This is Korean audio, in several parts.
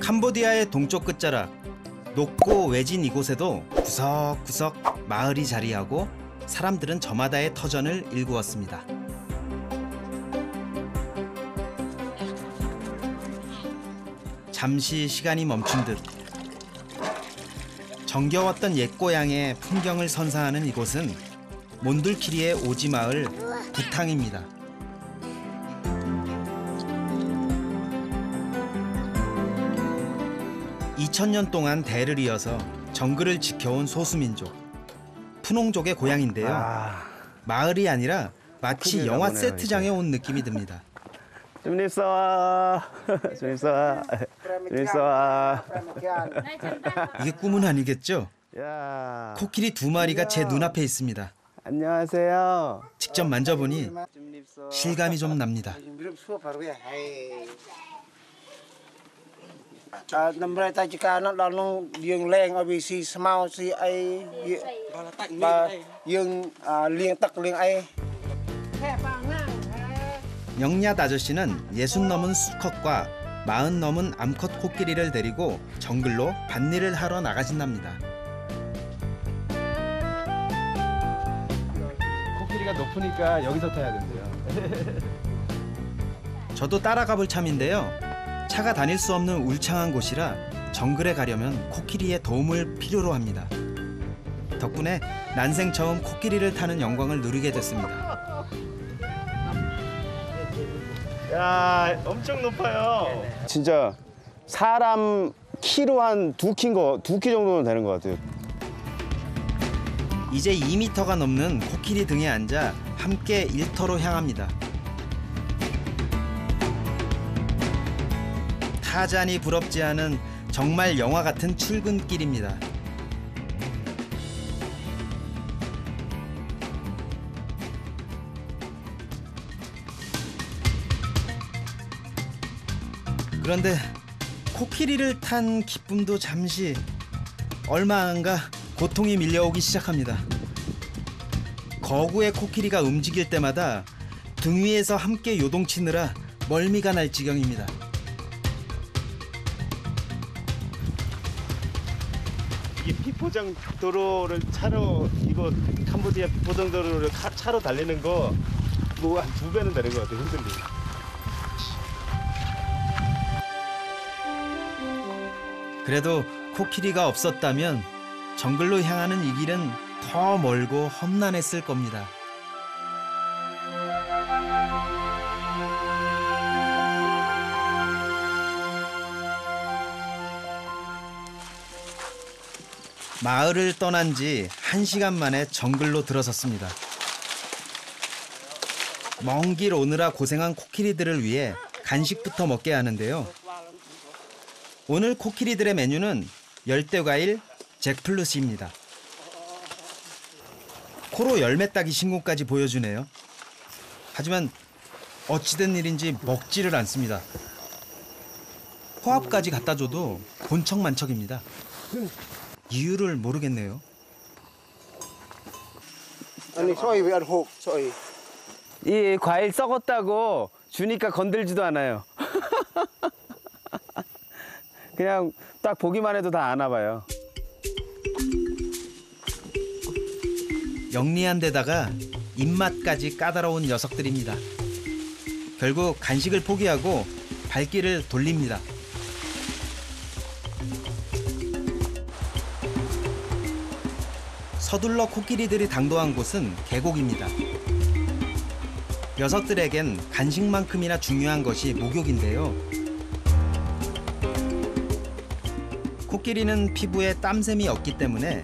캄보디아의 동쪽 끝자락 높고 외진 이곳에도 구석구석 마을이 자리하고 사람들은 저마다의 터전을 일구었습니다. 잠시 시간이 멈춘 듯 정겨웠던 옛고향의 풍경을 선사하는 이곳은 몬둘키리의 오지마을 부탕입니다. 2000년 동안 대를 이어서 정글을 지켜온 소수민족 푸농족의 고향인데요. 마을이 아니라 마치 영화 세트장에 온 느낌이 듭니다. 이게 꿈은 아니겠죠? 코끼리 2마리가 제 눈앞에 있습니다. 안녕하세요. 직접 만져보니 실감이 좀 납니다. 영얏 아저씨는 60 넘은 수컷과 40 넘은 암컷 코끼리를 데리고 정글로 밭일을 하러 나가신답니다. 코끼리가 높으니까 여기서 타야 된대요. 저도 따라가 볼 참인데요. 차가 다닐 수 없는 울창한 곳이라 정글에 가려면 코끼리의 도움을 필요로 합니다. 덕분에 난생 처음 코끼리를 타는 영광을 누리게 됐습니다. 야, 엄청 높아요. 진짜 사람 키로 한 2키 정도는 되는 것 같아요. 이제 2m가 넘는 코끼리 등에 앉아 함께 일터로 향합니다. 타잔이 부럽지 않은 정말 영화 같은 출근길입니다. 그런데 코끼리를 탄 기쁨도 잠시 얼마 안 가 고통이 밀려오기 시작합니다. 거구의 코끼리가 움직일 때마다 등 위에서 함께 요동치느라 멀미가 날 지경입니다. 이 비포장 도로를 차로 이거 캄보디아 비포장 도로를 차로 달리는 거 뭐 한 2배는 되는 것 같아요. 흔들리고. 그래도 코끼리가 없었다면 정글로 향하는 이 길은 더 멀고 험난했을 겁니다. 마을을 떠난 지 1시간 만에 정글로 들어섰습니다. 먼 길 오느라 고생한 코끼리들을 위해 간식부터 먹게 하는데요. 오늘 코끼리들의 메뉴는 열대과일 잭플루시입니다. 코로 열매 따기 신고까지 보여주네요. 하지만 어찌된 일인지 먹지를 않습니다. 코앞까지 갖다 줘도 본척만척입니다. 이유를 모르겠네요. 아니 소이 왜 안 혹 소이. 이 과일 썩었다고 주니까 건들지도 않아요. 그냥 딱 보기만 해도 다 아나 봐요. 영리한 데다가 입맛까지 까다로운 녀석들입니다. 결국 간식을 포기하고 발길을 돌립니다. 서둘러 코끼리들이 당도한 곳은 계곡입니다. 녀석들에겐 간식만큼이나 중요한 것이 목욕인데요. 코끼리는 피부에 땀샘이 없기 때문에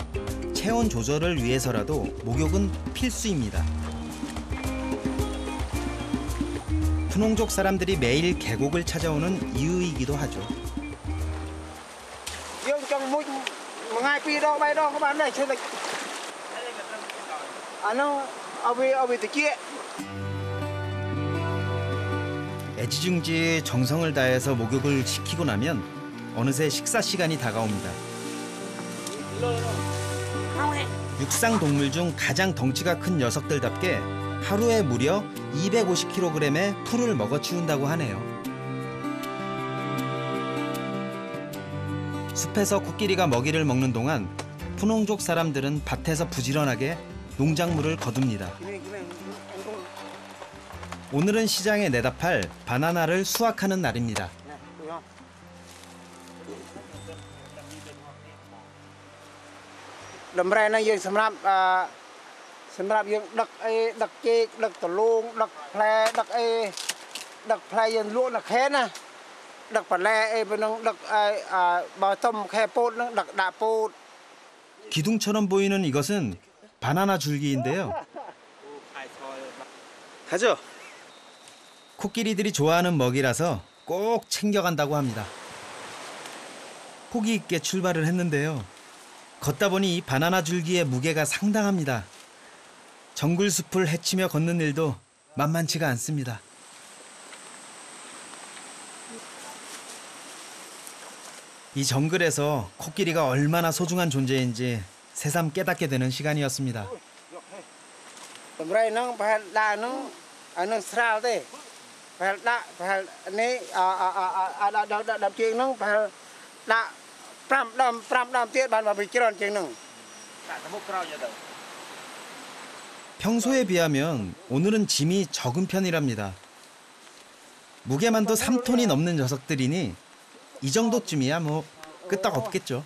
체온 조절을 위해서라도 목욕은 필수입니다. 푸농족 사람들이 매일 계곡을 찾아오는 이유이기도 하죠. 애지중지 정성을 다해서 목욕을 시키고 나면 어느새 식사 시간이 다가옵니다. 육상 동물 중 가장 덩치가 큰 녀석들답게 하루에 무려 250kg의 풀을 먹어 치운다고 하네요. 숲에서 코끼리가 먹이를 먹는 동안 푸농족 사람들은 밭에서 부지런하게 농작물을 거둡니다. 오늘은 시장에 내다 팔 바나나를 수확하는 날입니다. Đầm rè nàyយើងសម្រាប់យើងដឹកអីដឹកចេកដឹកដលងដឹកផ្លែដឹកអីដឹកផ្លែយើងលក់នៅខេនណាដឹកបន្លែអីពេលហ្នឹងដឹកបើទុំខែពោតហ្នឹងដឹកដាក់ពោត 기둥처럼 보이는 이것은 바나나 줄기인데요. 가죠. 코끼리들이 좋아하는 먹이라서 꼭 챙겨간다고 합니다. 포기 있게 출발을 했는데요. 걷다 보니 이 바나나 줄기의 무게가 상당합니다. 정글 숲을 헤치며 걷는 일도 만만치가 않습니다. 이 정글에서 코끼리가 얼마나 소중한 존재인지 새삼 깨닫게 되는 시간이었습니다. Đầm rèហ្នឹងប្រហែលដាក់ហ្នឹងអាហ្នឹងស្រាលទេប្រហែលដាក់ប្រហែលនេះដាក់ជើងហ្នឹងប្រហែលដាក់5ដងទៀតបានមកពីច្រើនជាងហ្នឹងដាក់ទៅមុខក្រោយទៅ 평소에 비하면 오늘은 짐이 적은 편이랍니다. 무게만도 3톤이 넘는 녀석들이니 이 정도쯤이야 뭐 끄떡 없겠죠.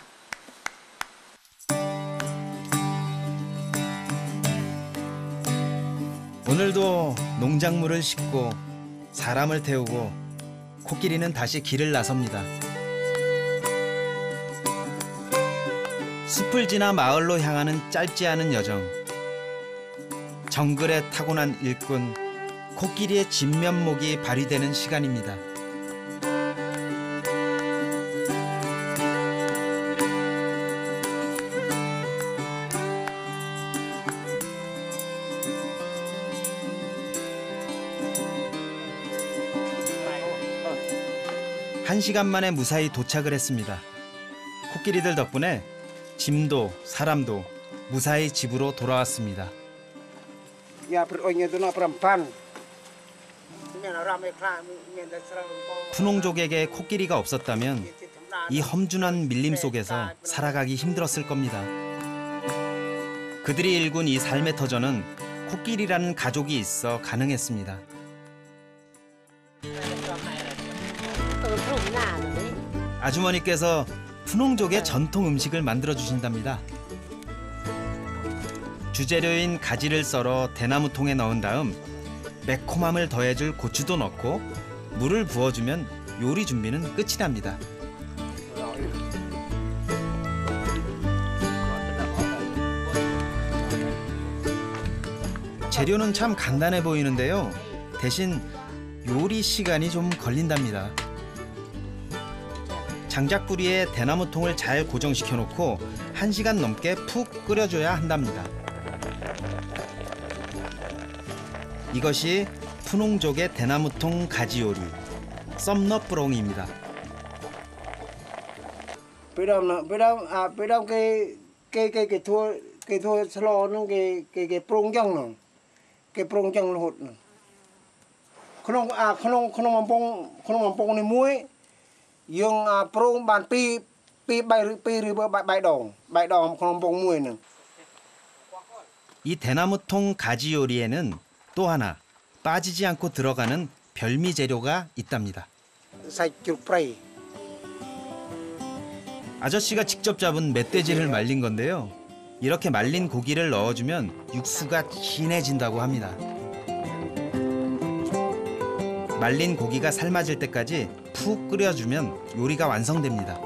오늘도 농작물을 싣고 사람을 태우고 코끼리는 다시 길을 나섭니다. 숲을 지나 마을로 향하는 짧지 않은 여정. 정글에 타고난 일꾼 코끼리의 진면목이 발휘되는 시간입니다. 한 시간 만에 무사히 도착을 했습니다. 코끼리들 덕분에 짐도 사람도 무사히 집으로 돌아왔습니다.យ៉ាព្រឹកអុយទៅណា5មានអារម្មណ៍ឯខ្លះមានតែស្រង 푸농족에게 코끼리가 없었다면 이 험준한 밀림 속에서 살아가기 힘들었을 겁니다. 그들이 일군 이 삶의 터전은 코끼리라는 가족이 있어 가능했습니다. 아주머니께서 푸농족의 전통 음식을 만들어 주신답니다. 주재료인 가지를 썰어 대나무통에 넣은 다음 매콤함을 더해줄 고추도 넣고 물을 부어주면 요리 준비는 끝이 납니다. 재료는 참 간단해 보이는데요. 대신 요리 시간이 좀 걸린답니다. 장작뿌리에 대나무통을 잘 고정시켜 놓고 1시간 넘게 푹 끓여줘야 한답니다. 이것이 푸농족의 대나무통 가지 요리, 썸너뿌롱입니다. ពេលដល់គេធ្វើស្លហ្នឹងគេប្រុងចឹងហ្នឹងគេប្រុងចឹងរហូតហ្នឹងក្នុងបំពង់នេះមួយយើងប្រុងបាន2 ឬ3ដងក្នុងបំពង់មួយហ្នឹង 이 대나무통 가지 요리에는 또 하나 빠지지 않고 들어가는 별미 재료가 있답니다. សាច់ជ្រូកព្រៃ 아저씨가 직접 잡은 멧돼지를 말린 건데요. 이렇게 말린 고기를 넣어주면 육수가 진해진다고 합니다. 말린 고기가 삶아질 때까지 푹 끓여주면 요리가 완성됩니다.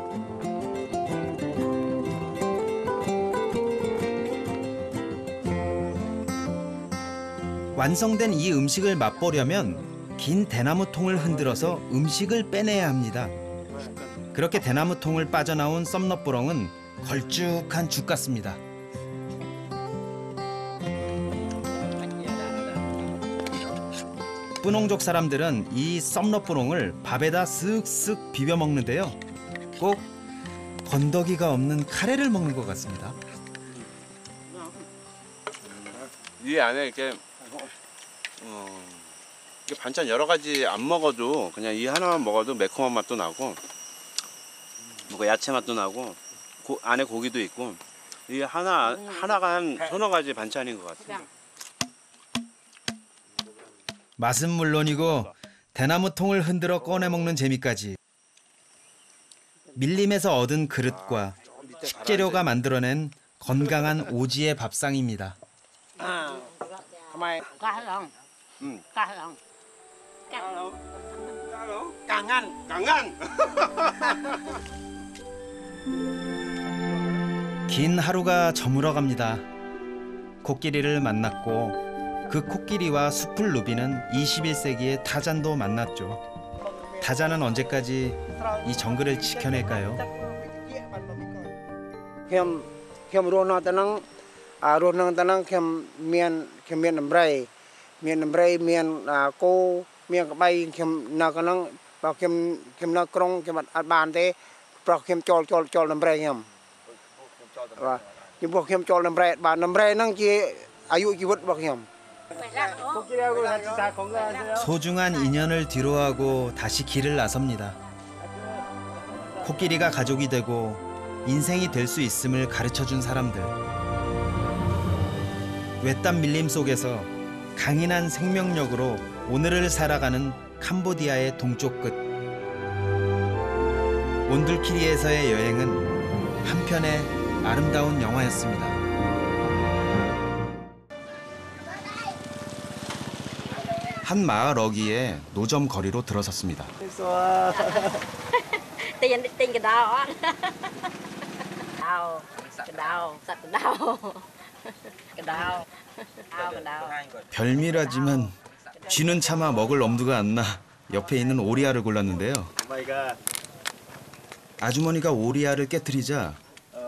완성된 이 음식을 맛보려면 긴 대나무통을 흔들어서 음식을 빼내야 합니다. 그렇게 대나무통을 빠져나온 썸너뿌렁은 걸쭉한 죽 같습니다. 푸농족 사람들은 이 썸너뿌렁을 밥에다 쓱쓱 비벼 먹는데요. 꼭 건더기가 없는 카레를 먹는 것 같습니다. 이 안에 이렇게 이게 반찬 여러 가지 안 먹어도 그냥 이 하나만 먹어도 매콤한 맛도 나고 뭐가 야채 맛도 나고 안에 고기도 있고 이게 하나가 한 서너 가지 반찬인 것 같아요. 맛은 물론이고 대나무 통을 흔들어 꺼내 먹는 재미까지. 밀림에서 얻은 그릇과 식재료가 만들어낸 건강한 오지의 밥상입니다. Kamai. Kahlang. Kahlang. Kangan. 강한. 긴 하루가 저물어갑니다. 코끼리를 만났고 그 코끼리와 숲을 누비는 21세기의 타잔도 만났죠. 타잔은 언제까지 이 정글을 지켜낼까요? ខ្ញុំរស់នៅទៅនឹងរស់នៅទៅនឹងខ្ញុំមានដំរីមានគោមានក្បីខ្ញុំនៅក្នុងបើខ្ញុំនៅក្រុងខ្ញុំអត់បានទេព្រោះខ្ញុំចូលដំរីខ្ញុំបាទចំពោះខ្ញុំចូលដំរីបាទដំរីហ្នឹងជាអាយុជីវិតរបស់ខ្ញុំ 소중한 인연을 뒤로하고 다시 길을 나섭니다. 코끼리가 가족이 되고 인생이 될 수 있음을 가르쳐준 사람들. 외딴 밀림 속에서 강인한 생명력으로 오늘을 살아가는 캄보디아의 동쪽 끝. 온들키리에서의 여행은 한편의 아름다운 영화였습니다. 한 마을 어귀에 노점 거리로 들어섰습니다. Tiền cái đào. Đào. Cái đào. Sạch cái đào. Cái đào. Cái đào. 별미라지만 쥐는 차마 먹을 엄두가 안 나 옆에 있는 오리알을 골랐는데요. 아주머니가 오리알을 깨트리자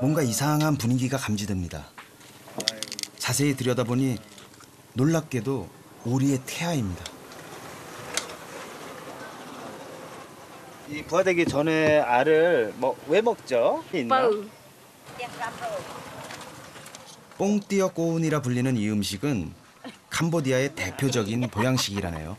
뭔가 이상한 분위기가 감지됩니다. 자세히 들여다보니 놀랍게도 오리의 태아입니다. 이 부화되기 전에 알을 왜 먹죠? 있나? 뽕띠어 꼬운이라 불리는 이 음식은 캄보디아의 대표적인 보양식이라네요.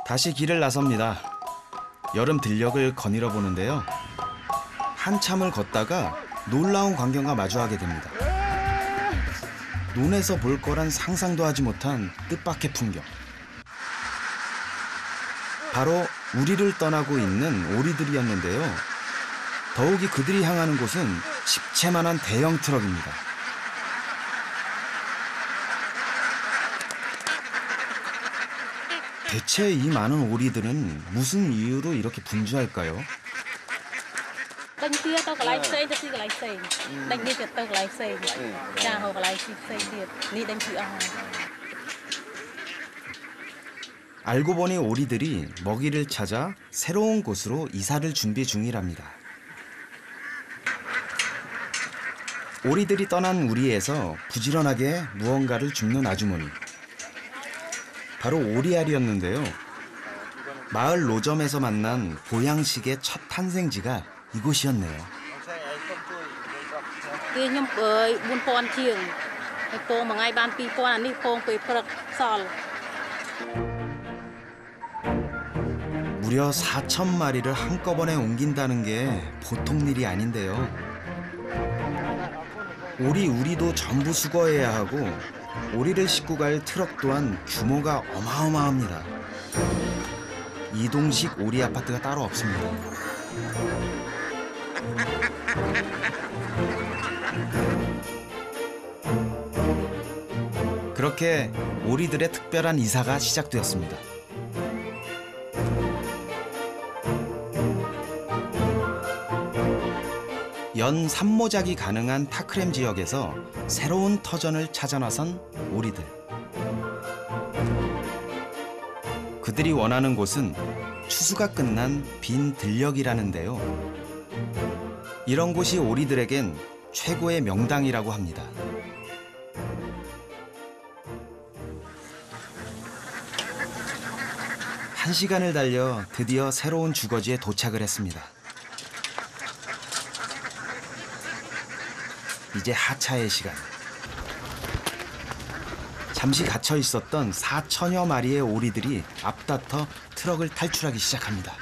다시 길을 나섭니다. 여름 들녘을 거닐어 보는데요. 한참을 걷다가 놀라운 광경과 마주하게 됩니다. 눈에서 볼 거란 상상도 하지 못한 뜻밖의 풍경. 바로 우리를 떠나고 있는 오리들이었는데요. 더욱이 그들이 향하는 곳은 집채만한 대형 트럭입니다. 대체 이 많은 오리들은 무슨 이유로 이렇게 분주할까요? 알고 보니 오리들이 먹이를 찾아 새로운 곳으로 이사를 준비 중이랍니다. 오리들이 떠난 우리에서 부지런하게 무언가를 줍는 아주머니. 바로 오리알이었는데요. 마을 노점에서 만난 보양식의 첫 탄생지가 이곳이었네요. 무려 4,000마리를 한꺼번에 옮긴다는 게 보통 일이 아닌데요. 우리도 전부 수거해야 하고 오리를 싣고 갈 트럭 또한 규모가 어마어마합니다. 이동식 오리 아파트가 따로 없습니다. 그렇게 오리들의 특별한 이사가 시작되었습니다. 연 산모작이 가능한 타크렘 지역에서 새로운 터전을 찾아 나선 오리들. 그들이 원하는 곳은 추수가 끝난 빈 들녘이라는데요. 이런 곳이 오리들에겐 최고의 명당이라고 합니다. 1시간을 달려 드디어 새로운 주거지에 도착을 했습니다. 이제 하차의 시간. 잠시 갇혀 있었던 4천여 마리의 오리들이 앞다퉈 트럭을 탈출하기 시작합니다.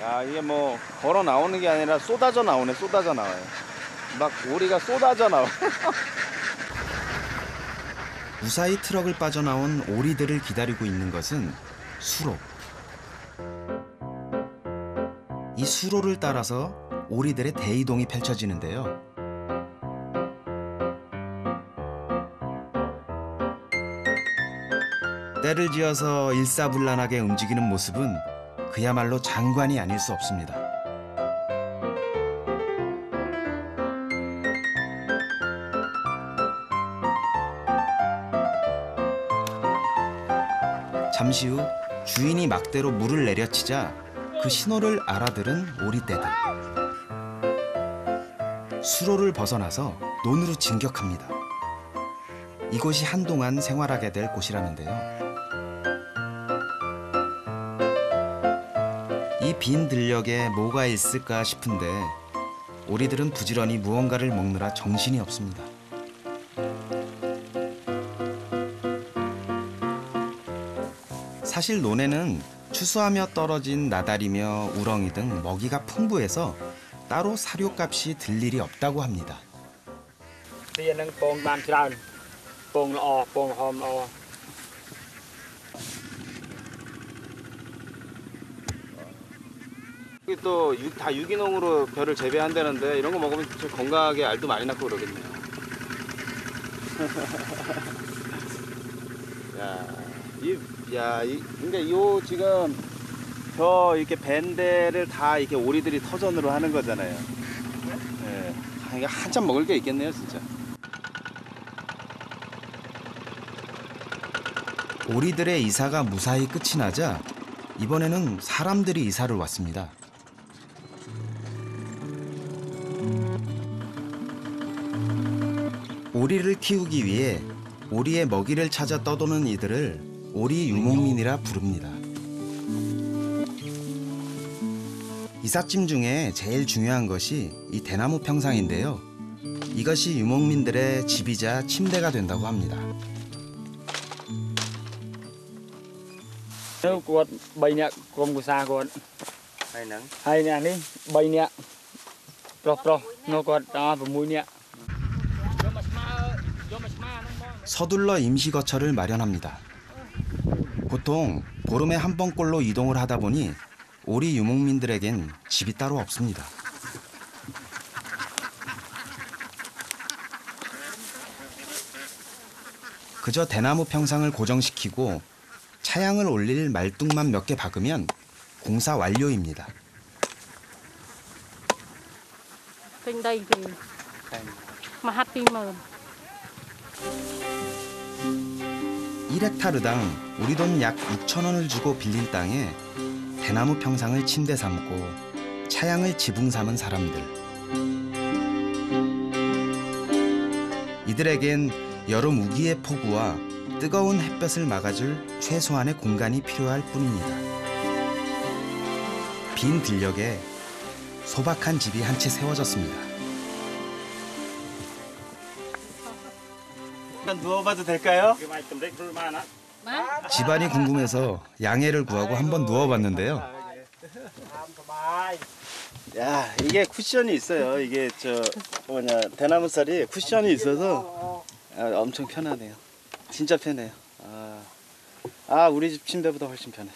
야, 이게 뭐 걸어 나오는 게 아니라 쏟아져 나오네. 쏟아져 나와요. 막 오리가 쏟아져 나와. 무사히 트럭을 빠져나온 오리들을 기다리고 있는 것은 수로. 이 수로를 따라서 오리들의 대이동이 펼쳐지는데요. 때를 지어서 일사불란하게 움직이는 모습은 그야말로 장관이 아닐 수 없습니다. 잠시 후 주인이 막대로 물을 내려치자 그 신호를 알아들은 오리떼들. 수로를 벗어나서 논으로 진격합니다. 이곳이 한동안 생활하게 될 곳이라는데요. 이 빈 들녘에 뭐가 있을까 싶은데 오리들은 부지런히 무언가를 먹느라 정신이 없습니다. 사실 논에는 추수하며 떨어진 나달이며 우렁이 등 먹이가 풍부해서 따로 사료값이 들 일이 없다고 합니다. tiền nâng bông ban tràn bông lọ bông hòm lọ 이게 또 다 유기농으로 벼를 재배한다는데 이런 거 먹으면 좀 건강하게 알도 많이 낳고 그러겠네요. 그러니까 요 지금 벼 이렇게 밴데를 다 이렇게 오리들이 터전으로 하는 거잖아요. 예. 이게 한참 먹을 게 있겠네요, 진짜. 오리들의 이사가 무사히 끝이 나자 이번에는 사람들이 이사를 왔습니다. 오리를 키우기 위해 오리의 먹이를 찾아 떠도는 이들을 오리 유목민이라 부릅니다. 이삿짐 중에 제일 중요한 것이 이 대나무 평상인데요. 이것이 유목민들의 집이자 침대가 된다고 합니다. nếu quật bay nè cùng của xa quật hay nè đi bay nè pro pro nó quật đó và mũi nè 서둘러 임시거처를 마련합니다. 보통 보름에 한 번꼴로 이동을 하다 보니 오리 유목민들에겐 집이 따로 없습니다. 그저 대나무 평상을 고정시키고 차양을 올릴 말뚝만 몇 개 박으면 공사 완료입니다. kênh đây thì mà hát tim mà 1헥타르당 우리 돈 약 6,000원을 주고 빌린 땅에 대나무 평상을 침대 삼고 차양을 지붕 삼은 사람들. 이들에겐 여름 우기의 폭우와 뜨거운 햇볕을 막아줄 최소한의 공간이 필요할 뿐입니다. 빈 들녘에 소박한 집이 한 채 세워졌습니다. 잠깐 누워봐도 될까요? 집안이 궁금해서 양해를 구하고 한번 누워봤는데요. 야, 이게 쿠션이 있어요. 이게 대나무살이 쿠션이 있어서 엄청 편하네요. 진짜 편해요. 우리 집 침대보다 훨씬 편해.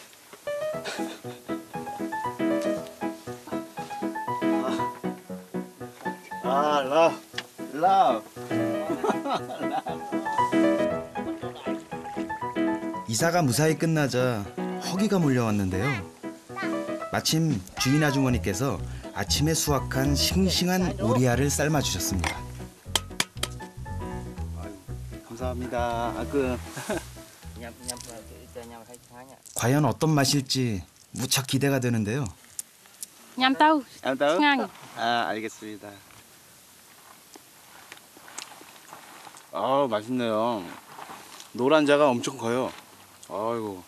love. 이사가 무사히 끝나자 허기가 몰려왔는데요. 마침 주인 아주머니께서 아침에 수확한 싱싱한 오리알을 삶아주셨습니다. 감사합니다. 과연 어떤 맛일지 무척 기대가 되는데요. nhắm tao 안다우? ngang 알겠습니다. 맛있네요. 노란자가 엄청 커요. 아이고.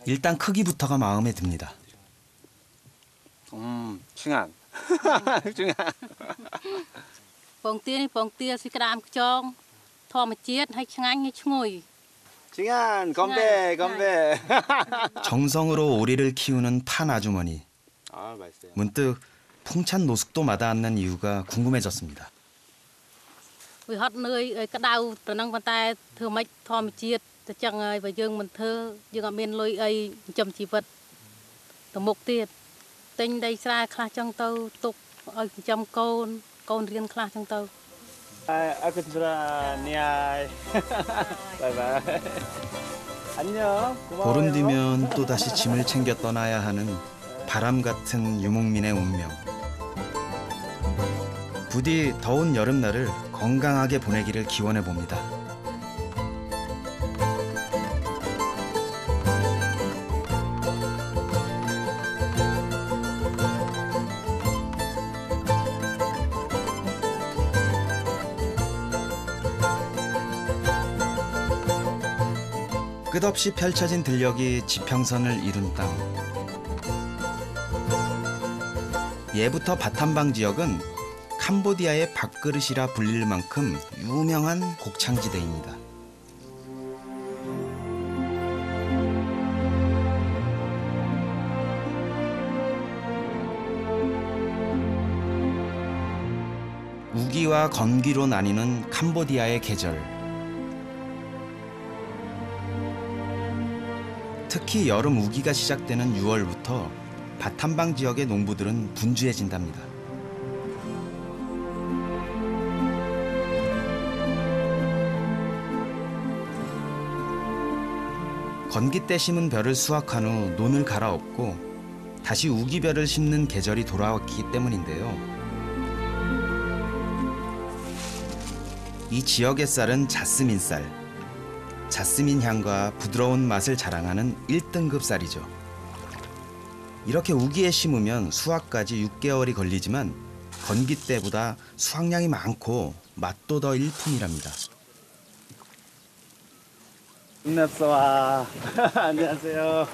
일단 크기부터가 마음에 듭니다. 칭한. 칭한. 뻥 tia 시크람 정 토마치ết hay 청양 hay 청오이. 칭한 건배 건배. 정성으로 오리를 키우는 판 아주머니. 아 맛있어요. 문득 풍찬 노숙도 마다 않는 이유가 궁금해졌습니다. Vì hót nơi cái đau từ năng bàn tay thừa mấy 토마치ết chẳng ơi và dương mình thơ dương ở bên lôi ấy chầm chỉ vật từ một tiệt tinh đây ra khai trong tàu tục ở trong con riêng khai trong tàu. Aku sudah niai. Bye bye. 안녕. 보름 뒤면 또다시 짐을 챙겨 떠나야 하는 바람 같은 유목민의 운명. 부디 더운 여름날을 건강하게 보내기를 기원해 봅니다. 끝없이 펼쳐진 들녘이 지평선을 이룬 땅. 예부터 바탐방 지역은 캄보디아의 밥그릇이라 불릴 만큼 유명한 곡창지대입니다. 우기와 건기로 나뉘는 캄보디아의 계절. 특히 여름 우기가 시작되는 6월부터 바탐방 지역의 농부들은 분주해진답니다. 건기 때 심은 벼를 수확한 후 논을 갈아엎고 다시 우기벼를 심는 계절이 돌아왔기 때문인데요. 이 지역의 쌀은 자스민 쌀. 자스민 향과 부드러운 맛을 자랑하는 1등급 쌀이죠. 이렇게 우기에 심으면 수확까지 6개월이 걸리지만 건기 때보다 수확량이 많고 맛도 더 일품이랍니다. 끝났어. 안녕하세요.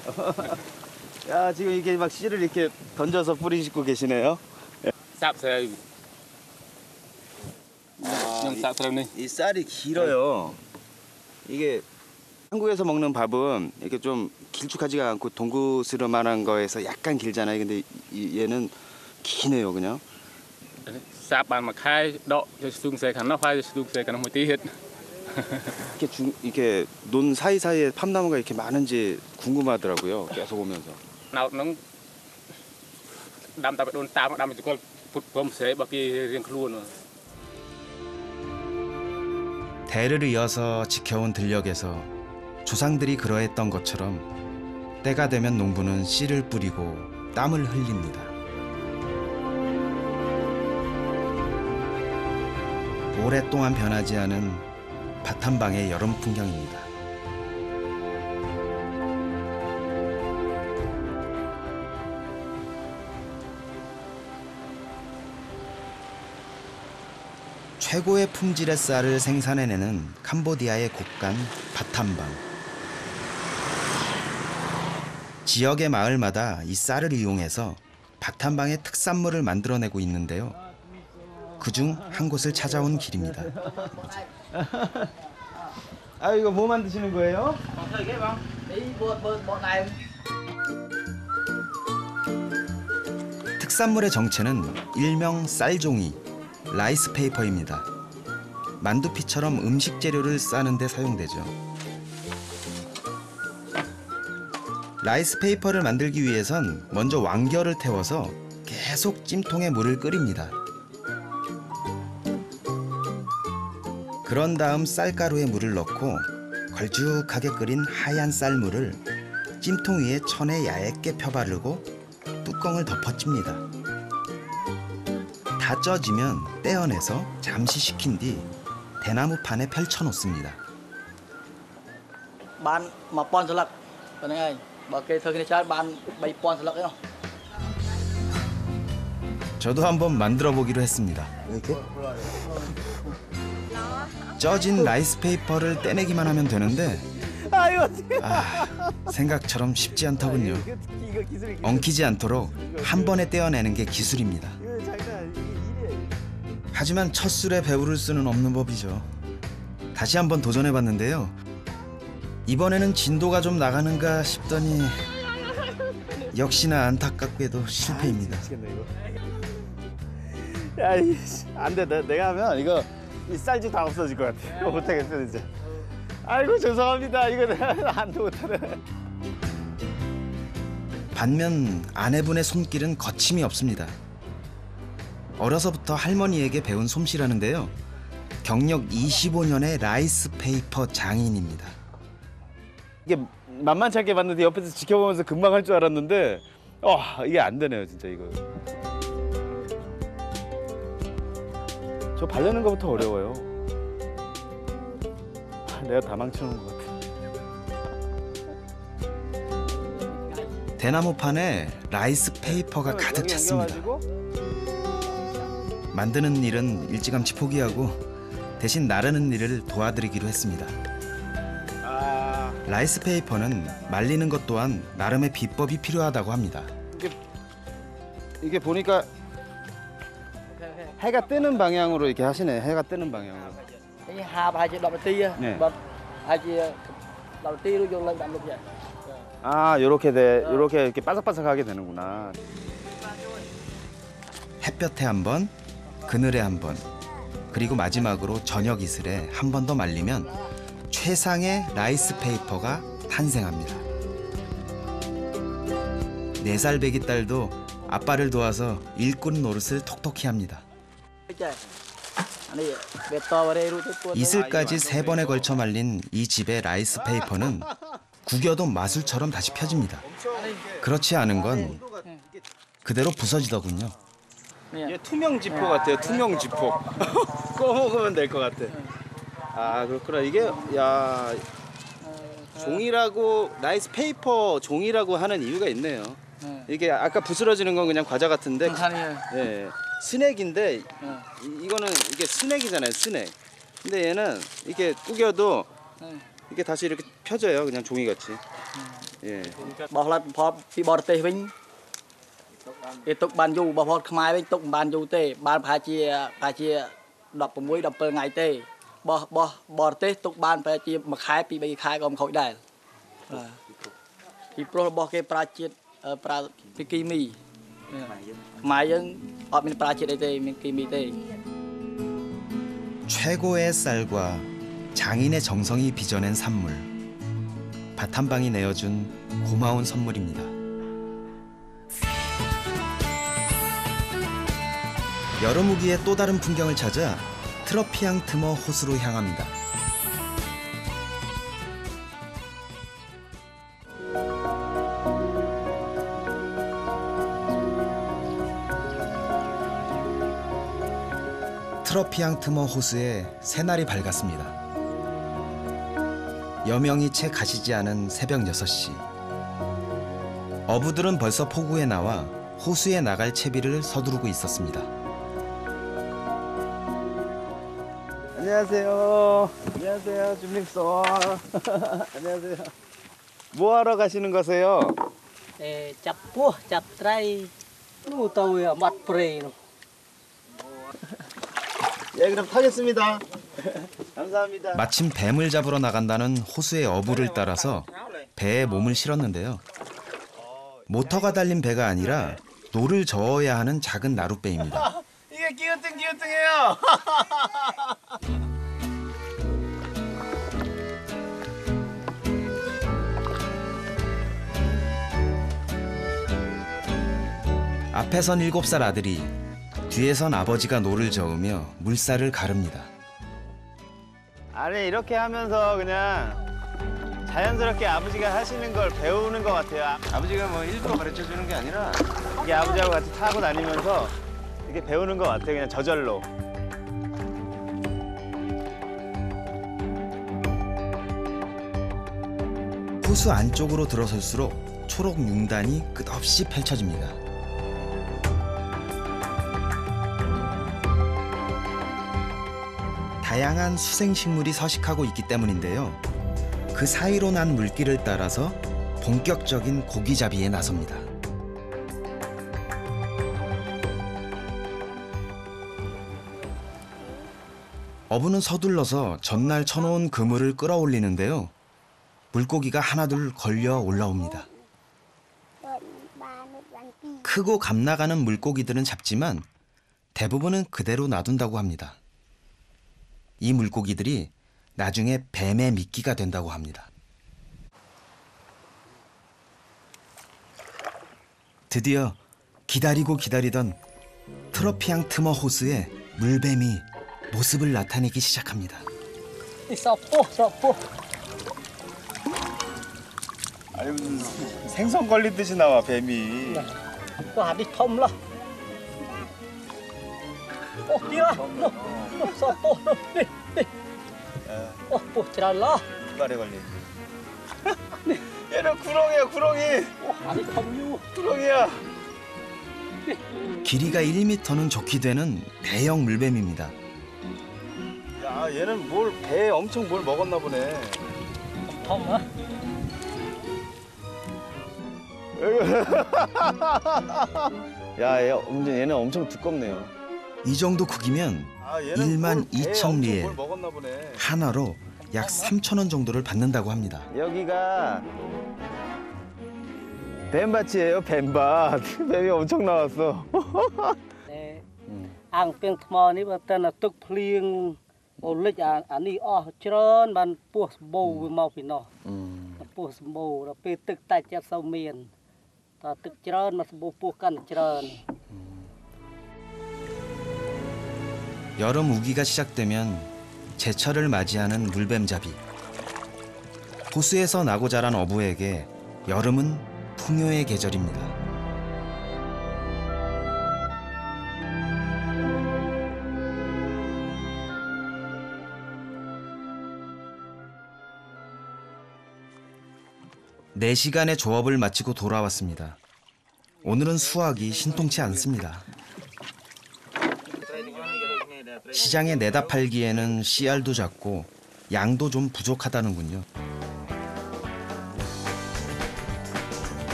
야 지금 이게 막 씨를 이렇게 던져서 뿌리시고 계시네요. 쌉세요. 이 쌀이 길어요. 이게 한국에서 먹는 밥은 이렇게 좀 길쭉하지가 않고 동그스름한 거에서 약간 길잖아요. 근데 얘는 기네요, 그냥. 쌉 bàn mà khai đọ cho xuống xe khăn nó phai xuống xe khăn một tí hết. 이렇게 논 사이사이에 팜나무가 이렇게 많은지 궁금하더라고요. 계속 오면서. nào nó đâm ta phải đôn tam đâm thì con phụt bom xe bao kia riêng luôn rồi. 대를 이어서 지켜온 들녘에서 조상들이 그러했던 것처럼 때가 되면 농부는 씨를 뿌리고 땀을 흘립니다. 오랫동안 변하지 않은 바탐방의 여름 풍경입니다. 최고의 품질의 쌀을 생산해내는 캄보디아의 곡간 바탐방. 지역의 마을마다 이 쌀을 이용해서 바탐방의 특산물을 만들어내고 있는데요. 그중 한 곳을 찾아온 길입니다. 아 이거 뭐 만드시는 거예요? 특산물의 정체는 일명 쌀종이, 라이스 페이퍼입니다. 만두피처럼 음식 재료를 싸는 데 사용되죠. 라이스 페이퍼를 만들기 위해선 먼저 왕겨를 태워서 계속 찜통에 물을 끓입니다. 그런 다음 쌀가루에 물을 넣고 걸쭉하게 끓인 하얀 쌀물을 찜통 위에 천에 얇게 펴바르고 뚜껑을 덮어찝니다. 다 쪄지면 떼어내서 잠시 식힌 뒤 대나무판에 펼쳐놓습니다. Ban 1000 sạc cái này bảo kê thời gian trái ban 3000 sạc 저도 한번 만들어 보기로 했습니다. 이렇게? 쪄진 라이스 페이퍼를 떼내기만 하면 되는데 생각처럼 쉽지 않더군요. 엉키지 않도록 한 번에 떼어내는 게 기술입니다. 하지만 첫 술에 배부를 수는 없는 법이죠. 다시 한번 도전해봤는데요. 이번에는 진도가 좀 나가는가 싶더니 역시나 안타깝게도 실패입니다. 야, 안 돼. 내가 하면 이거 이 쌀집 다 없어질 것 같아. 이거 못하겠어 진짜. 아이고 죄송합니다. 이거 내가 안 돼 못하네. 반면 아내분의 손길은 거침이 없습니다. 어려서부터 할머니에게 배운 솜씨라는데요. 경력 25년의 라이스 페이퍼 장인입니다. 이게 만만치 않게 봤는데 옆에서 지켜보면서 금방 할 줄 알았는데 이게 안 되네요 진짜 이거. 저 바르는 것부터 어려워요. 내가 다 망쳐놓은 것 같아. 대나무판에 라이스 페이퍼가 가득 찼습니다. 만드는 일은 일찌감치 포기하고 대신 나르는 일을 도와드리기로 했습니다. 라이스 페이퍼는 말리는 것 또한 나름의 비법이 필요하다고 합니다. 이게 보니까 해가 뜨는 방향으로 이렇게 하시네. 해가 뜨는 방향으로. Cái hà hai chị đọc là ti á, Nè. bật hai chị đọc là ti rồi vô lên đọc được vậy. 아, 요렇게 이렇게 바삭바삭하게 되는구나. 햇볕에 한 번, 그늘에 한 번, 그리고 마지막으로 저녁 이슬에 한 번 더 말리면 최상의 라이스 페이퍼가 탄생합니다. 4살 배기 딸도 아빠를 도와서 일꾼 노릇을 톡톡히 합니다. 아니, 뱉어 버려 이러고 이슬까지 3번에 걸쳐 말린 이 집의 라이스 페이퍼는 구겨도 마술처럼 다시 펴집니다. 그렇지 않은 건 그대로 부서지더군요. 이게 투명 지포 같아요. 투명 지포. 꺼먹으면 될 것 같아. 아, 그렇구나. 이게 야 종이라고 라이스 페이퍼 종이라고 하는 이유가 있네요. 이게 아까 부스러지는 건 그냥 과자 같은데, 예, 스낵인데 이거는 이게 스낵이잖아요, 스낵. 근데 얘는 이게 구겨도 이게 다시 이렇게 펴져요, 그냥 종이 같이. 예. bỏ lại bỏ đi bỏ tê vinh cái tục bàn du bỏ phật khmai vinh tục bàn du tê bàn phải chia đập mũi đập ngày tê bỏ tê tục bàn phải chia mà khai bị khai còn khỏi đài thì pro bỏ cái pra chia pra kimi mai dân ở bên pra chia đây tê bên kimi tê. 최고의 쌀과 장인의 정성이 빚어낸 산물. 밭한방이 내어준 고마운 선물입니다. 여름우기의 또 다른 풍경을 찾아 트러피앙 트머 호수로 향합니다. 트러피앙 트머 호수에 새날이 밝았습니다. 여명이 채 가시지 않은 새벽 6시. 어부들은 벌써 포구에 나와 호수에 나갈 채비를 서두르고 있었습니다. 안녕하세요. 안녕하세요, 주님소. 안녕하세요. 뭐 하러 가시는 거세요? chặt pua chặt trai nu tàu mặt pre. 예, 그럼 타겠습니다. 감사합니다. 마침 뱀을 잡으러 나간다는 호수의 어부를 따라서 배에 몸을 실었는데요. 모터가 달린 배가 아니라 노를 저어야 하는 작은 나룻배입니다. 이게 기우뚱기우뚱해요. 앞에선 7살 아들이, 뒤에선 아버지가 노를 저으며 물살을 가릅니다. 아니, 이렇게 하면서 그냥 자연스럽게 아버지가 하시는 걸 배우는 것 같아요. 아버지가 뭐 일부러 가르쳐주는 게 아니라 이게 아버지하고 같이 타고 다니면서 이렇게 배우는 것 같아요. 그냥 저절로. 호수 안쪽으로 들어설수록 초록 융단이 끝없이 펼쳐집니다. 다양한 수생식물이 서식하고 있기 때문인데요. 그 사이로 난 물길을 따라서 본격적인 고기잡이에 나섭니다. 어부는 서둘러서 전날 쳐놓은 그물을 끌어올리는데요. 물고기가 하나둘 걸려 올라옵니다. 크고 감나가는 물고기들은 잡지만 대부분은 그대로 놔둔다고 합니다. 이 물고기들이 나중에 뱀의 미끼가 된다고 합니다. 드디어 기다리고 기다리던 트로피앙 트머 호수에 물뱀이 모습을 나타내기 시작합니다. 아니 무슨 생선 걸리듯이 나와 뱀이. 말에 걸린. 얘는 구렁이야 구렁이. 구렁이야. 길이가 1m는 좋게 되는 대형 물뱀입니다. 야 얘는 배 엄청 뭘 먹었나 보네. 야 얘는 엄청 두껍네요. 이 정도 크기면 얘는 12,000리에 뭘 먹었나 보네. 하나로 약 3,000원 정도를 받는다고 합니다. 여기가 뱀밭이에요. 뱀밭. 뱀이 엄청 나왔어. ăn tiếng thmò ní bà tên là tức phliêng ô lịch ní trơn bàn buộc bầu với màu phì nọ buộc bầu rồi pe tức tay chặt sâu miền ta tức trơn mà buộc căn trơn. 여름 우기가 시작되면 제철을 맞이하는 물뱀잡이. 호수에서 나고 자란 어부에게 여름은 풍요의 계절입니다. 네 시간의 조업을 마치고 돌아왔습니다. 오늘은 수확이 신통치 않습니다. 시장에 내다 팔기에는 씨알도 작고 양도 좀 부족하다는군요.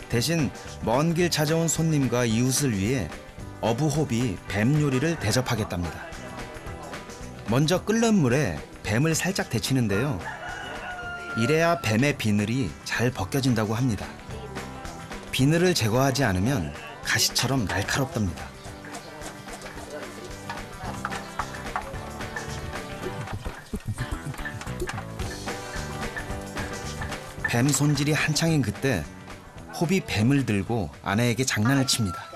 대신 먼 길 찾아온 손님과 이웃을 위해 어부홉이 뱀 요리를 대접하겠답니다. 먼저 끓는 물에 뱀을 살짝 데치는데요. 이래야 뱀의 비늘이 잘 벗겨진다고 합니다. 비늘을 제거하지 않으면 가시처럼 날카롭답니다. 뱀 손질이 한창인 그때 홉이 뱀을 들고 아내에게 장난을 칩니다.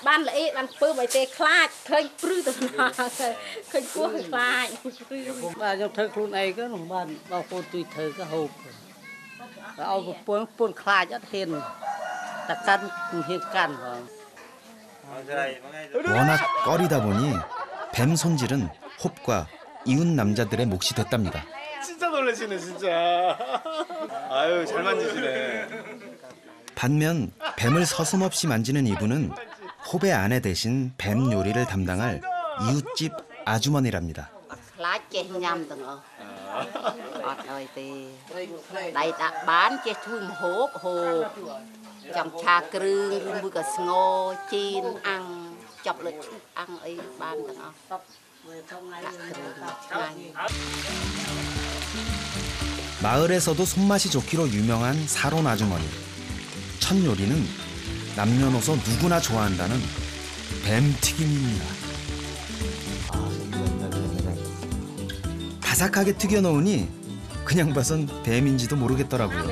ban lễ ban pơ bài tê khai khơi prư từ nào khơi cua khai bà trong thơ khuôn này cái lòng bàn bao phôn tùy thơ cái hộpเอาปนคลายยัดเห็นตะกันเห็นกัน 워낙 꺼리다 보니 뱀 손질은 홉과 이웃 남자들의 몫이 됐답니다. 진짜 놀라시네 진짜. 아유 잘 만지시네. 반면 뱀을 서슴없이 만지는 이분은 홉의 아내 대신 뱀 요리를 담당할 이웃집 아주머니랍니다. 마을에서도 손맛이 좋기로 유명한 사론 아주머니. 첫 요리는 남녀노소 누구나 좋아한다는 뱀튀김입니다. 바삭하게 튀겨놓으니 그냥 봐선 뱀인지도 모르겠더라고요.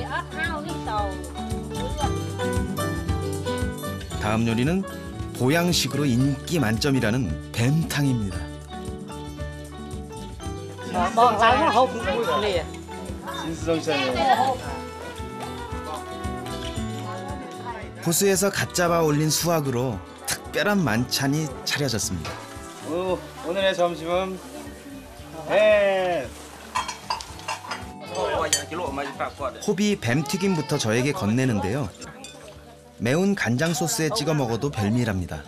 다음 요리는 보양식으로 인기 만점이라는 뱀탕입니다. 진수성찬이에요. 호수에서 갓 잡아 올린 수확으로 특별한 만찬이 차려졌습니다. 오늘의 점심은 뱀. 홉이 뱀튀김부터 저에게 건네는데요. 매운 간장 소스에 찍어 먹어도 별미랍니다.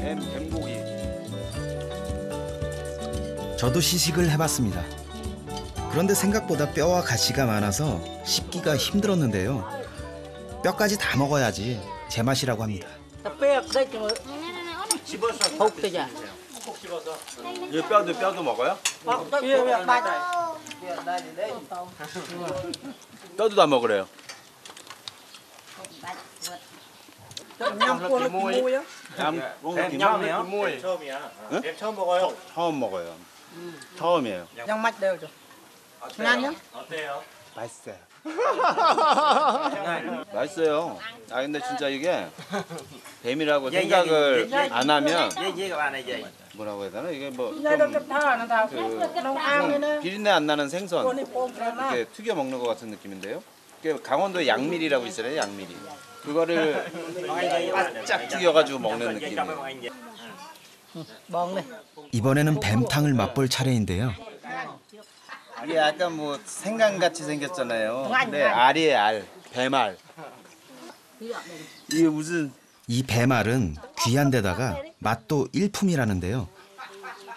뱀고기. 저도 시식을 해봤습니다. 그런데 생각보다 뼈와 가시가 많아서 씹기가 힘들었는데요. 뼈까지 다 먹어야지 제맛이라고 합니다. 이 뼈도 먹어요? 뼈도 다 먹으래요. 처음이에요? 처음 먹어요? 처음 먹어요. 처음이에요. 양맛 죠 맛있어요. 맛있어요. 아 근데 진짜 이게 뱀이라고 생각을 안 하면 뭐라고 해야 되나 이게 뭐 좀 비린내 안 나는 생선 이렇게 튀겨 먹는 것 같은 느낌인데요. 강원도에 양미리라고 있어요. 양미리. 그거를 바짝 튀겨가지고 먹는 느낌이에요. 이번에는 뱀탕을 맛볼 차례인데요. 이게 약간 뭐 생강같이 생겼잖아요. 근데 알이에요, 알. 뱀알. 이게 무슨 이 뱀알은 귀한 데다가 맛도 일품이라는데요.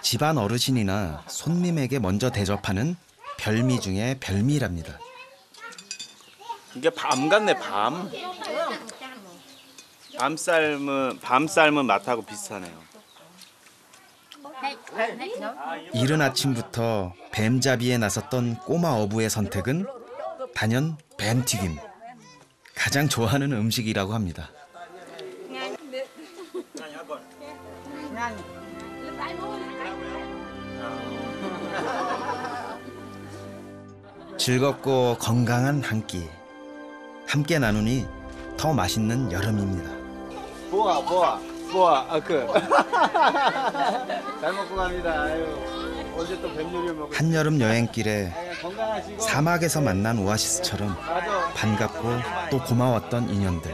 집안 어르신이나 손님에게 먼저 대접하는 별미 중에 별미랍니다. 이게 밤 같네, 밤. 밤 삶은 맛하고 비슷하네요. 이른 아침부터 뱀잡이에 나섰던 꼬마 어부의 선택은 단연 뱀튀김. 가장 좋아하는 음식이라고 합니다. 즐겁고 건강한 한 끼. 함께 나누니 더 맛있는 여름입니다. 보아, 잘 먹고 갑니다. 아유, 언제 또 뱀 요리 먹을 한여름 여행길에 건강하시고. 사막에서 만난 오아시스처럼 반갑고 또 고마웠던 인연들.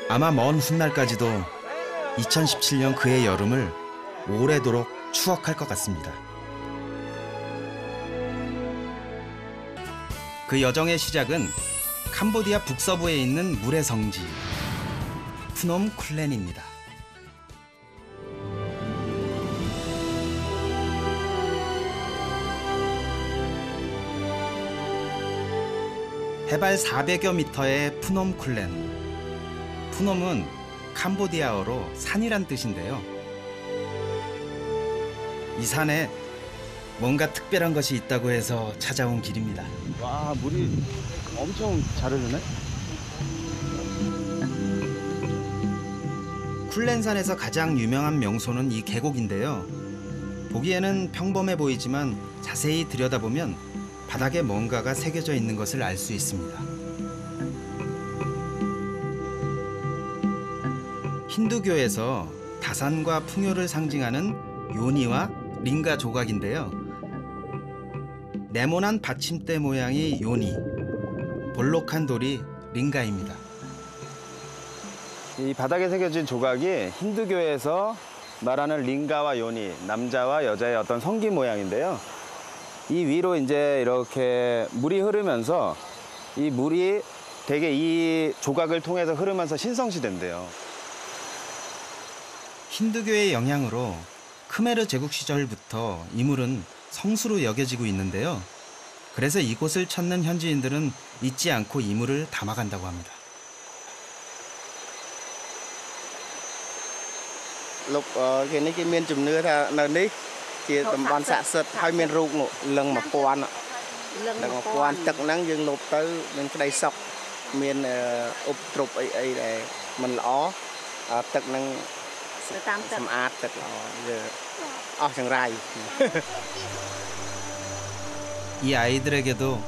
아마 먼 훗날까지도 2017년 그의 여름을 오래도록 추억할 것 같습니다. 그 여정의 시작은 캄보디아 북서부에 있는 물의 성지 푸놈 쿨렌입니다. 해발 400여 미터의 푸놈 쿨렌. 푸놈은 캄보디아어로 산이란 뜻인데요. 이 산에 뭔가 특별한 것이 있다고 해서 찾아온 길입니다. 와, 물이 엄청 잘 흐르네. 쿨렌산에서 가장 유명한 명소는 이 계곡인데요. 보기에는 평범해 보이지만 자세히 들여다보면 바닥에 뭔가가 새겨져 있는 것을 알 수 있습니다. 힌두교에서 다산과 풍요를 상징하는 요니와 링가 조각인데요. 네모난 받침대 모양이 요니, 볼록한 돌이 링가입니다. 이 바닥에 새겨진 조각이 힌두교에서 말하는 링가와 요니, 남자와 여자의 어떤 성기 모양인데요. 이 위로 이제 이렇게 물이 흐르면서 이 물이 되게 이 조각을 통해서 흐르면서 신성시 된대요. 힌두교의 영향으로 크메르 제국 시절부터 이 물은 성수로 여겨지고 있는데요. 그래서 이곳을 찾는 현지인들은 잊지 않고 이 물을 담아간다고 합니다. lúc cái này cái miền chùm nữa là nơi đấy chỉ tầm ban xã sật hai miền ruộng ngộ lần mà quan ạ lần mà quan tật năng dừng nộp tới bên cái đây sọc miền ốp trục ấy này mình ló tật năng sầm át tật ló giờ chẳng rai. 이 아이들에게도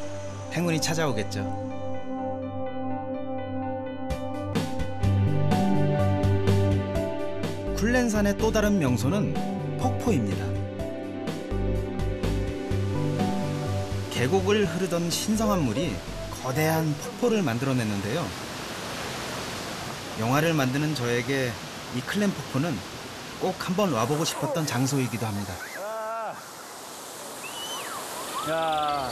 행운이 찾아오겠죠. 쿨렌산의 또 다른 명소는 폭포입니다. 계곡을 흐르던 신성한 물이 거대한 폭포를 만들어냈는데요. 영화를 만드는 저에게 이 클렌 폭포는 꼭 한번 와보고 싶었던 장소이기도 합니다. 야,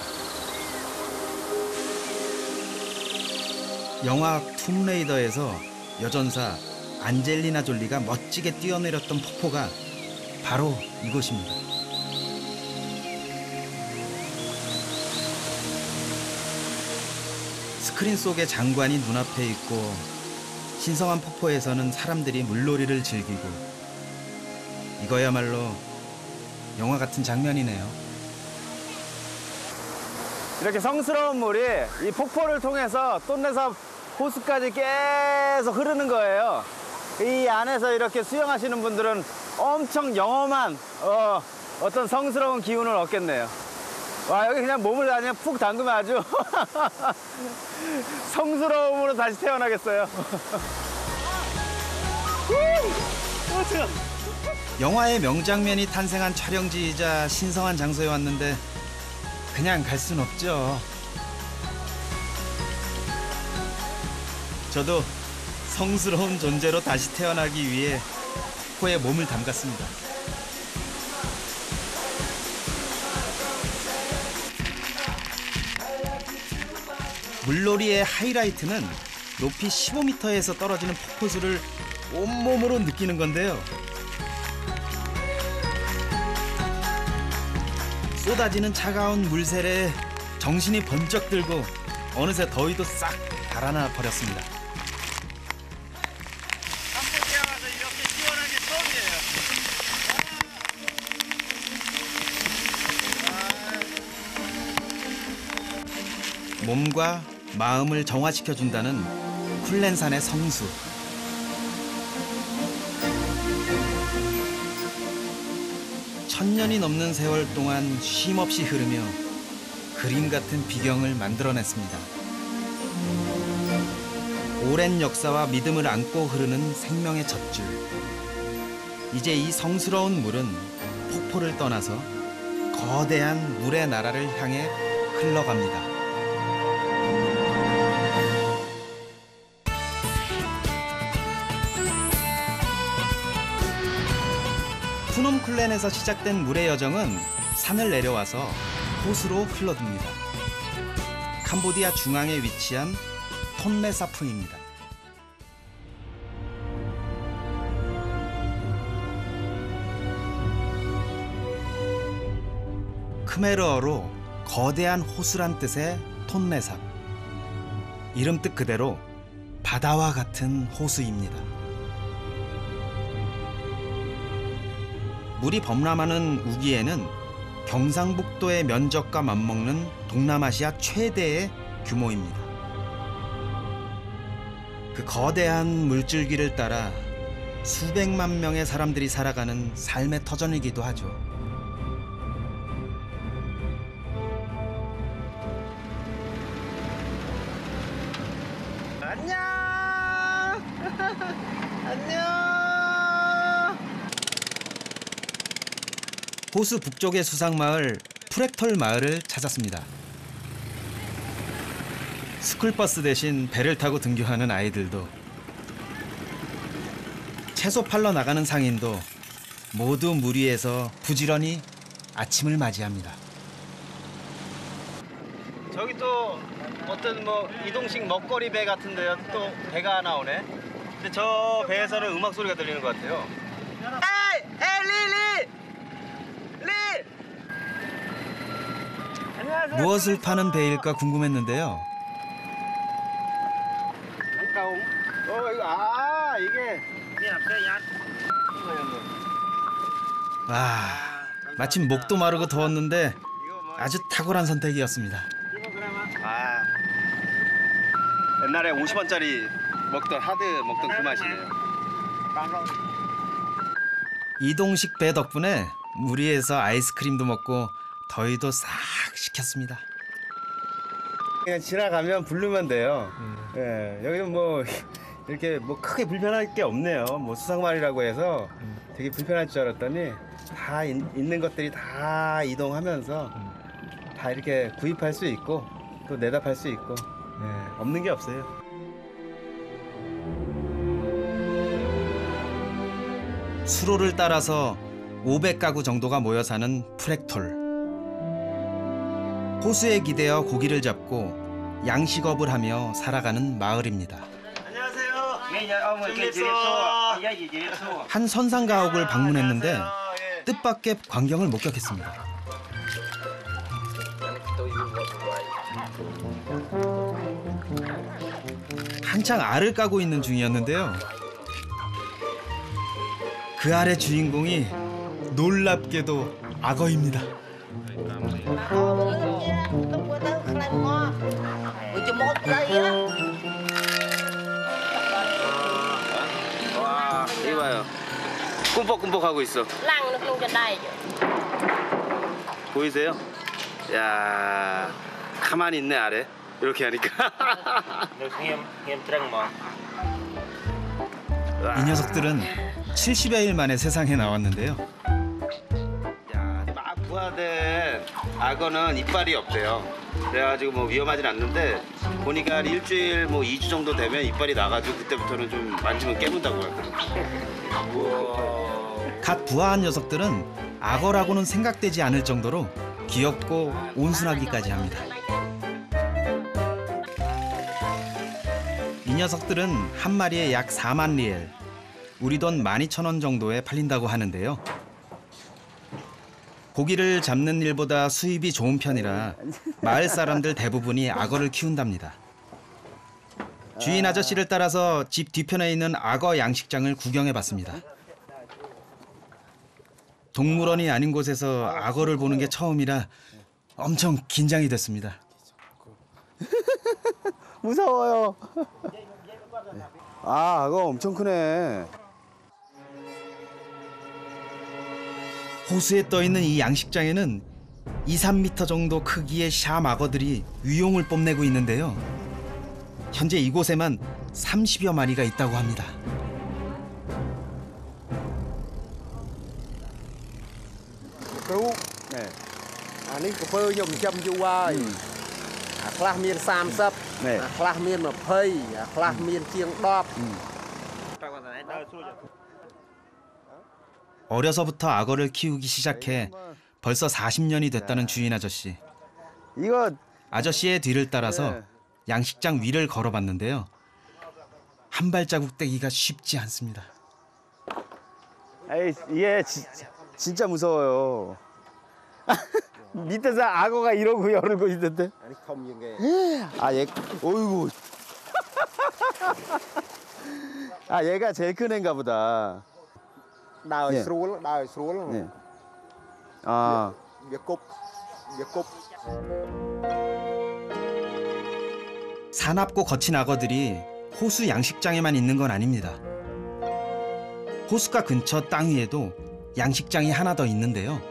영화 툼레이더에서 여전사 안젤리나 졸리가 멋지게 뛰어내렸던 폭포가 바로 이곳입니다. 스크린 속의 장관이 눈앞에 있고 신성한 폭포에서는 사람들이 물놀이를 즐기고 이거야말로 영화 같은 장면이네요. 이렇게 성스러운 물이 이 폭포를 통해서 똠레삽 호수까지 계속 흐르는 거예요. 이 안에서 이렇게 수영하시는 분들은 엄청 영험한 어떤 성스러운 기운을 얻겠네요. 와, 여기 그냥 몸을 그냥 푹 담그면 아주 성스러움으로 다시 태어나겠어요. 영화의 명장면이 탄생한 촬영지이자 신성한 장소에 왔는데 그냥 갈 순 없죠. 저도 성스러운 존재로 다시 태어나기 위해 폭포에 몸을 담갔습니다. 물놀이의 하이라이트는 높이 15m에서 떨어지는 폭포수를 온몸으로 느끼는 건데요. 쏟아지는 차가운 물세례에 정신이 번쩍 들고 어느새 더위도 싹 달아나 버렸습니다. 몸과 마음을 정화시켜준다는 쿨렌산의 성수. 천년이 넘는 세월 동안 쉼없이 흐르며 그림 같은 비경을 만들어냈습니다. 오랜 역사와 믿음을 안고 흐르는 생명의 젖줄. 이제 이 성스러운 물은 폭포를 떠나서 거대한 물의 나라를 향해 흘러갑니다. 푸놈쿨렌에서 시작된 물의 여정은 산을 내려와서 호수로 흘러듭니다. 캄보디아 중앙에 위치한 톤레사프입니다. 크메르어로 거대한 호수란 뜻의 톤레삽. 이름 뜻 그대로 바다와 같은 호수입니다. 물이 범람하는 우기에는 경상북도의 면적과 맞먹는 동남아시아 최대의 규모입니다. 그 거대한 물줄기를 따라 수백만 명의 사람들이 살아가는 삶의 터전이기도 하죠. 안녕! 안녕! 호수 북쪽의 수상마을 프렉털 마을을 찾았습니다. 스쿨버스 대신 배를 타고 등교하는 아이들도, 채소 팔러 나가는 상인도 모두 물 위에서 부지런히 아침을 맞이합니다. 저기 또 어떤 뭐 이동식 먹거리 배 같은데요. 또 배가 하나 오네. 근데 저 배에서는 음악 소리가 들리는 것 같아요. 에이, 리리! 리! 안녕하세요. 무엇을 파는 배일까 궁금했는데요. 이게 와, 마침 목도 마르고 더웠는데 아주 탁월한 선택이었습니다. 옛날에 50원짜리 하드 먹던 그 맛이네요. 이동식 배 덕분에 물 위에서 아이스크림도 먹고 더위도 싹 식혔습니다. 그냥 지나가면 부르면 돼요. 예, 여기는 뭐 이렇게 뭐 크게 불편할 게 없네요. 뭐 수상마을이라고 해서 되게 불편할 줄 알았더니 다 있는 것들이 다 이동하면서 다 이렇게 구입할 수 있고 또 내다 팔 수 있고 없는 게 없어요. 수로를 따라서 500가구 정도가 모여 사는 프렉톨. 호수에 기대어 고기를 잡고 양식업을 하며 살아가는 마을입니다. 한 선상가옥을 방문했는데 뜻밖의 광경을 목격했습니다. 한창 알을 까고 있는 중이었는데요. 그 알의 주인공이 놀랍게도 악어입니다. 와, 이거 봐요. 꿈뻑꿈뻑 하고 있어. 보이세요? 야, 가만히 있네 아래. 이렇게 하니까. 이 녀석들은 70여일 만에 세상에 나왔는데요. 야, 막 부화된 악어는 이빨이 없대요. 그래가지고 뭐 위험하진 않는데 보니까 일주일 뭐 2주 정도 되면 이빨이 나가지고 그때부터는 좀 만지면 깨문다고 하더라고요. 갓 부화한 녀석들은 악어라고는 생각되지 않을 정도로 귀엽고 온순하기까지 합니다. 이 녀석들은 한 마리에 약 4만 리엘, 우리 돈 12,000원 정도에 팔린다고 하는데요. 고기를 잡는 일보다 수입이 좋은 편이라 마을 사람들 대부분이 악어를 키운답니다. 주인 아저씨를 따라서 집 뒤편에 있는 악어 양식장을 구경해봤습니다. 동물원이 아닌 곳에서 악어를 보는 게 처음이라 엄청 긴장이 됐습니다. 무서워요. 아, 악어 엄청 크네. 호수에 떠있는 이 양식장에는 2, 3m 정도 크기의 샴 악어들이 위용을 뽐내고 있는데요. 현재 이곳에만 30여 마리가 있다고 합니다. Cứu 네. Này cà phê nhom châm du ơi Class miên 30 네. Class miên 20 Class miên chiêng 10 어려서부터 악어를 키우기 시작해 벌써 40년이 됐다는 주인 아저씨. 이거 아저씨의 뒤를 따라서 네. 양식장 위를 걸어봤는데요. 한 발자국 떼기가 쉽지 않습니다. 에이, 이게 진짜 무서워요. 밑에서 악어가 이러고 열고 있는데. Này không như nghe 아, 얘, 어이구. 아, 얘가 제일 큰 애인가 보다. Đời Nè. srul, đời srul 네. 아, Việc cục 사납고 거친 악어들이 호수 양식장에만 있는 건 아닙니다. 호수가 근처 땅 위에도 양식장이 하나 더 있는데요.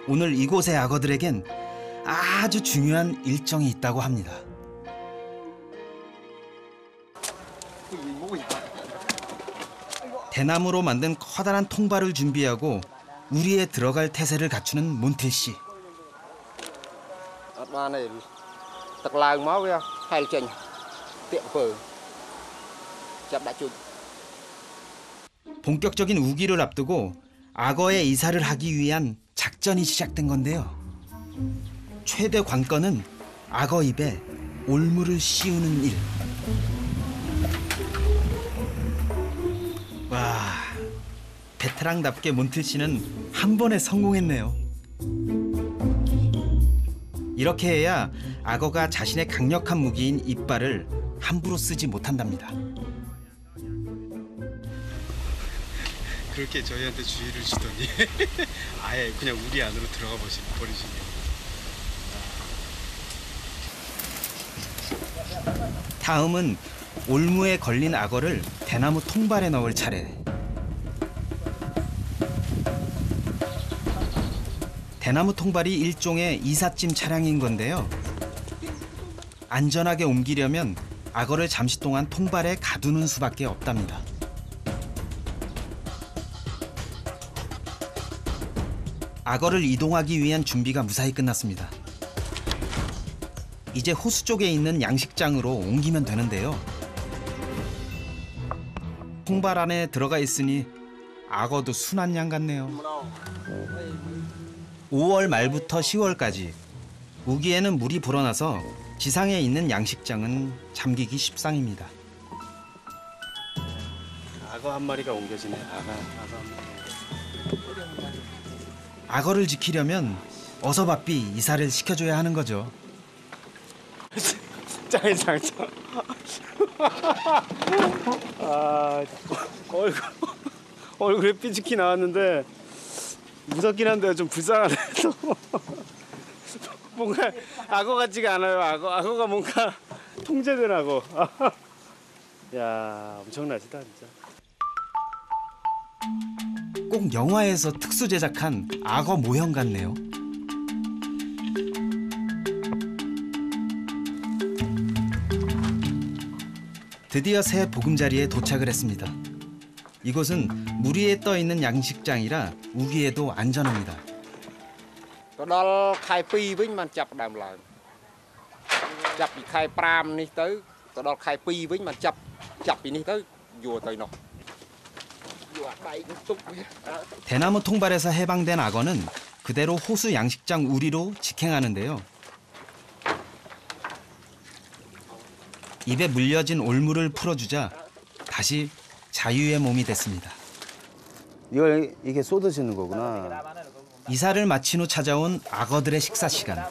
오늘 이곳의 악어들에겐 아주 중요한 일정이 있다고 합니다. 대나무로 만든 커다란 통발을 준비하고 우리에 들어갈 태세를 갖추는 몬틸 씨. Ba này Tậtឡើងmáu kìa Hay là chênh Tiệm phở Chắp đã chụp 본격적인 우기를 앞두고 악어의 이사를 하기 위한 작전이 시작된 건데요. 최대 관건은 악어 입에 올무를 씌우는 일. 와, 베테랑답게 몬틸 씨는 한 번에 성공했네요. 이렇게 해야 악어가 자신의 강력한 무기인 이빨을 함부로 쓰지 못한답니다. 그렇게 저희한테 주의를 주더니 아예 그냥 우리 안으로 들어가 버리시네요. 다음은 올무에 걸린 악어를 대나무 통발에 넣을 차례. 대나무 통발이 일종의 이삿짐 차량인 건데요. 안전하게 옮기려면 악어를 잠시 동안 통발에 가두는 수밖에 없답니다. 악어를 이동하기 위한 준비가 무사히 끝났습니다. 이제 호수 쪽에 있는 양식장으로 옮기면 되는데요. 통발 안에 들어가 있으니 악어도 순한 양 같네요. 5월 말부터 10월까지 우기에는 물이 불어나서 지상에 있는 양식장은 잠기기 십상입니다. 악어 한 마리가 옮겨지네. 악어 한 마리. 악어를 지키려면 어서 바삐 이사를 시켜줘야 하는 거죠. 짱이짱. 아, 얼굴에 삐죽기 나왔는데 무섭긴 한데 좀 불쌍하네. 뭔가 악어 같지가 않아요. 악어가 뭔가 통제된 악어. 야, 엄청나지다 진짜. 꼭 영화에서 특수 제작한 악어 모형 같네요. 드디어 새 보금자리에 도착을 했습니다. 이곳은 물 위에 떠 있는 양식장이라 우기에도 안전합니다.ទៅដល់ខែ2វិញបានចាប់ដើមឡើងចាប់ពីខែ5នេះទៅដល់ខែ2វិញបានចាប់ពីនេះទៅយួរទៅនោះយួរដៃទុកវា 대나무 통발에서 해방된 악어는 그대로 호수 양식장 우리로 직행하는데요. 입에 물려진 올물을 풀어주자 다시 자유의 몸이 됐습니다. 이게 쏟으시는 거구나. 이사를 마친 후 찾아온 악어들의 식사 시간.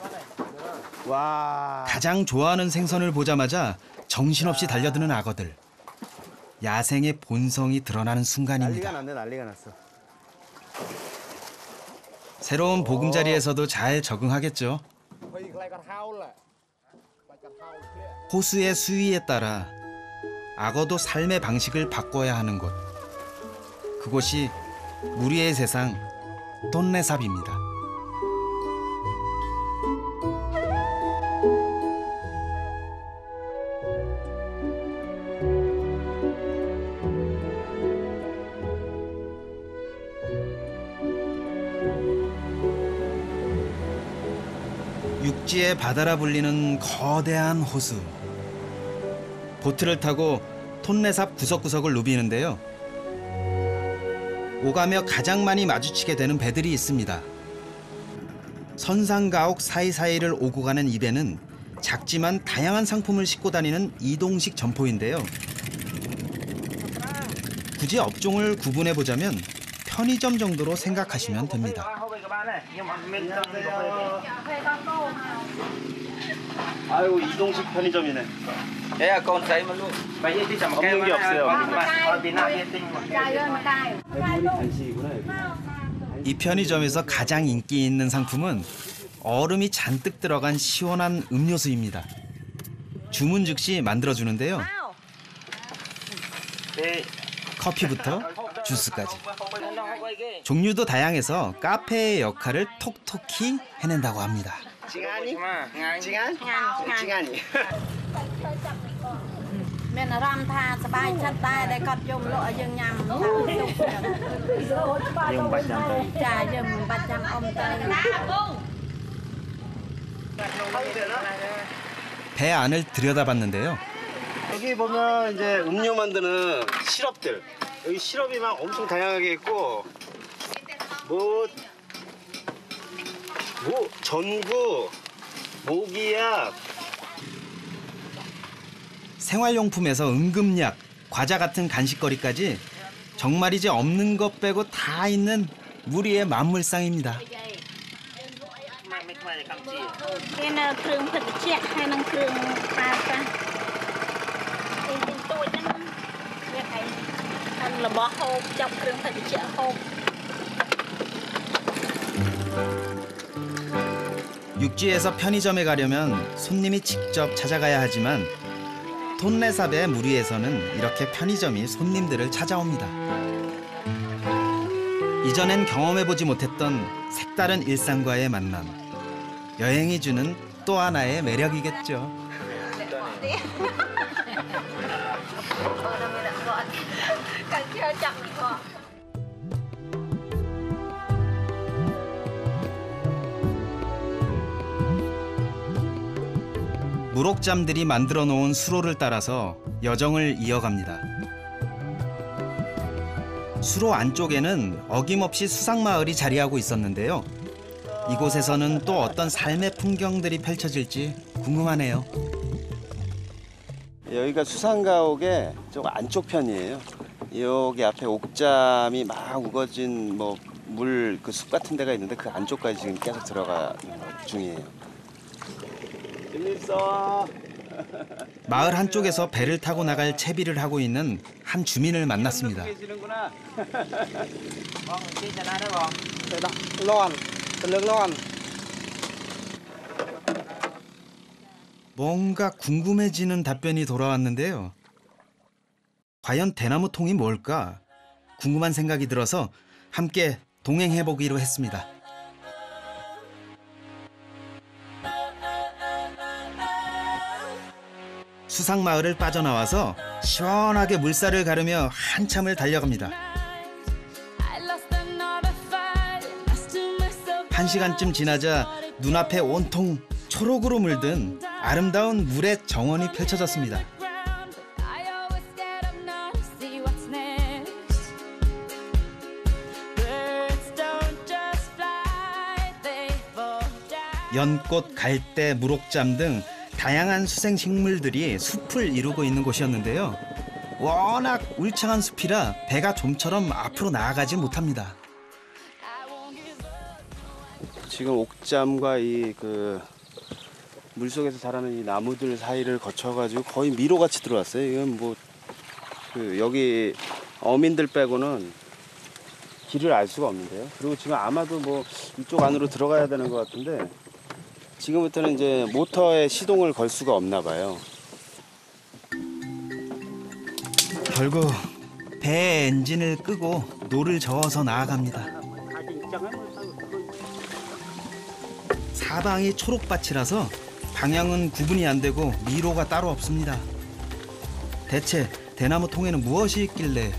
와. 가장 좋아하는 생선을 보자마자 정신없이 달려드는 악어들. 야생의 본성이 드러나는 순간입니다. 난리가 났어. 새로운 보금자리에서도 잘 적응하겠죠. 호수의 수위에 따라 악어도 삶의 방식을 바꿔야 하는 곳. 그곳이 물 위의 세상 똠레삽입니다. 육지의 바다라 불리는 거대한 호수. 보트를 타고 톤레삽 구석구석을 누비는데요. 오가며 가장 많이 마주치게 되는 배들이 있습니다. 선상가옥 사이사이를 오고 가는 이 배는 작지만 다양한 상품을 싣고 다니는 이동식 점포인데요. 굳이 업종을 구분해보자면 편의점 정도로 생각하시면 됩니다. 아이고 이동식 편의점이네. 없는 게 없어요. 이 편의점에서 가장 인기 있는 상품은 얼음이 잔뜩 들어간 시원한 음료수입니다. 주문 즉시 만들어주는데요. 커피부터 주스까지. 종류도 다양해서 카페의 역할을 톡톡히 해낸다고 합니다. 징하니? 징하니? មានអារម្មណ៍ថាសប្បាយចិត្តតែដែលគាត់យកមកលក់ឲ្យយើងញ៉ាំយើងបាច់ចាំទៅចាយើងមិនបាច់ចាំអ៊ំទៅ 배 안을 들여다봤는데요. 여기 보면 이제 음료 만드는 시럽들. 여기 시럽이 막 엄청 다양하게 있고 전구, 모기약. 생활용품에서 응급약, 과자 같은 간식거리까지 정말 이제 없는 것 빼고 다 있는 물 위의 만물상입니다. គេនៅគ្រឿងភេសជ្ជៈហើយនឹងគ្រឿងប្រើប្រាស់យើងទូចហ្នឹងវាឯងខាងរបស់ហូបចាប់គ្រឿងភេសជ្ជៈហូប 육지에서 편의점에 가려면 손님이 직접 찾아가야 하지만 톤레삽의 물 위에서는 이렇게 편의점이 손님들을 찾아옵니다. 이전엔 경험해보지 못했던 색다른 일상과의 만남. 여행이 주는 또 하나의 매력이겠죠. 무록잠들이 만들어 놓은 수로를 따라서 여정을 이어갑니다. 수로 안쪽에는 어김없이 수상마을이 자리하고 있었는데요. 이곳에서는 또 어떤 삶의 풍경들이 펼쳐질지 궁금하네요. 여기가 수상가옥의 좀 안쪽 편이에요. 여기 앞에 옥잠이 막 우거진 뭐 물 그 숲 같은 데가 있는데 그 안쪽까지 지금 계속 들어가는 중이에요. 재밌어. 마을 한쪽에서 배를 타고 나갈 채비를 하고 있는 한 주민을 만났습니다. 계시는구나. 뭔가 궁금해지는 답변이 돌아왔는데요. 과연 대나무 통이 뭘까? 궁금한 생각이 들어서 함께 동행해보기로 했습니다. 수상마을을 빠져나와서 시원하게 물살을 가르며 한참을 달려갑니다. 1시간쯤 지나자 눈앞에 온통 초록으로 물든 아름다운 물의 정원이 펼쳐졌습니다. 연꽃, 갈대, 무록잠 등 다양한 수생식물들이 숲을 이루고 있는 곳이었는데요. 워낙 울창한 숲이라 배가 좀처럼 앞으로 나아가지 못합니다. 지금 옥잠과 이 그 물속에서 자라는 이 나무들 사이를 거쳐가지고 거의 미로같이 들어왔어요. 이건 뭐 그 여기 어민들 빼고는 길을 알 수가 없는데요. 그리고 지금 아마도 뭐 이쪽 안으로 들어가야 되는 것 같은데 지금부터는 이제 모터에 시동을 걸 수가 없나 봐요. 결국 배 엔진을 끄고 노를 저어서 나아갑니다. 사방이 초록밭이라서 방향은 구분이 안 되고 미로가 따로 없습니다. 대체 대나무 통에는 무엇이 있길래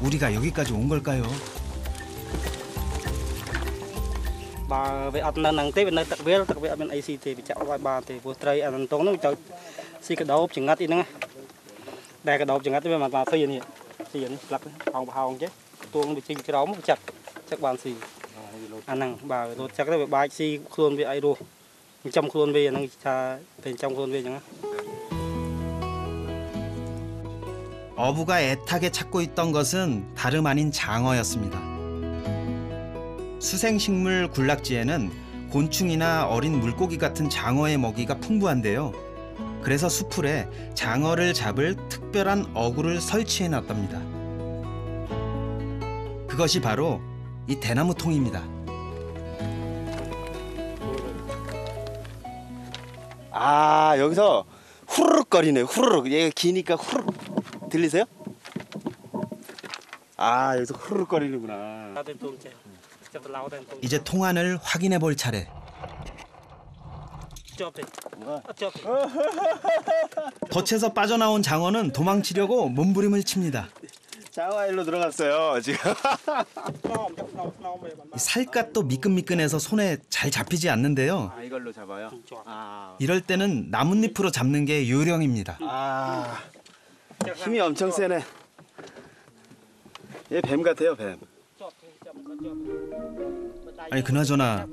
우리가 여기까지 온 걸까요? Bà về ăn nắng tết bên đây tắc về bên AC thì bị chạo vài bà thì vừa trai ăn tông nó chạo xí cái đầu chừng ngắt đi nữa đây cái đầu chừng ngắt bên mà xì này lắc hòng chứ tuông bị chinh cái đó chặt chắc bàn xì ăn nắng bà rồi chắc cái bà xì khuôn về ai đua trong khuôn về năng cha bên trong khuôn về chẳng 어부가 애타게 찾고 있던 것은 다름 아닌 장어였습니다. 수생식물 군락지에는 곤충이나 어린 물고기 같은 장어의 먹이가 풍부한데요. 그래서 수풀에 장어를 잡을 특별한 어구를 설치해 놨답니다. 그것이 바로 이 대나무 통입니다. 아 여기서 후루룩거리네. 후루룩. 얘가 기니까 후루룩. 들리세요? 아 여기서 후루룩거리는구나. 이제 통 안을 확인해 볼 차례. 덫에서 빠져나온 장어는 도망치려고 몸부림을 칩니다. 장어 일로 들어갔어요 지금. 살갗도 미끈미끈해서 손에 잘 잡히지 않는데요. 아 이걸로 잡아요? 이럴 때는 나뭇잎으로 잡는 게 요령입니다. 아 힘이 엄청 세네. 얘 뱀 같아요 뱀. 아니 그나저나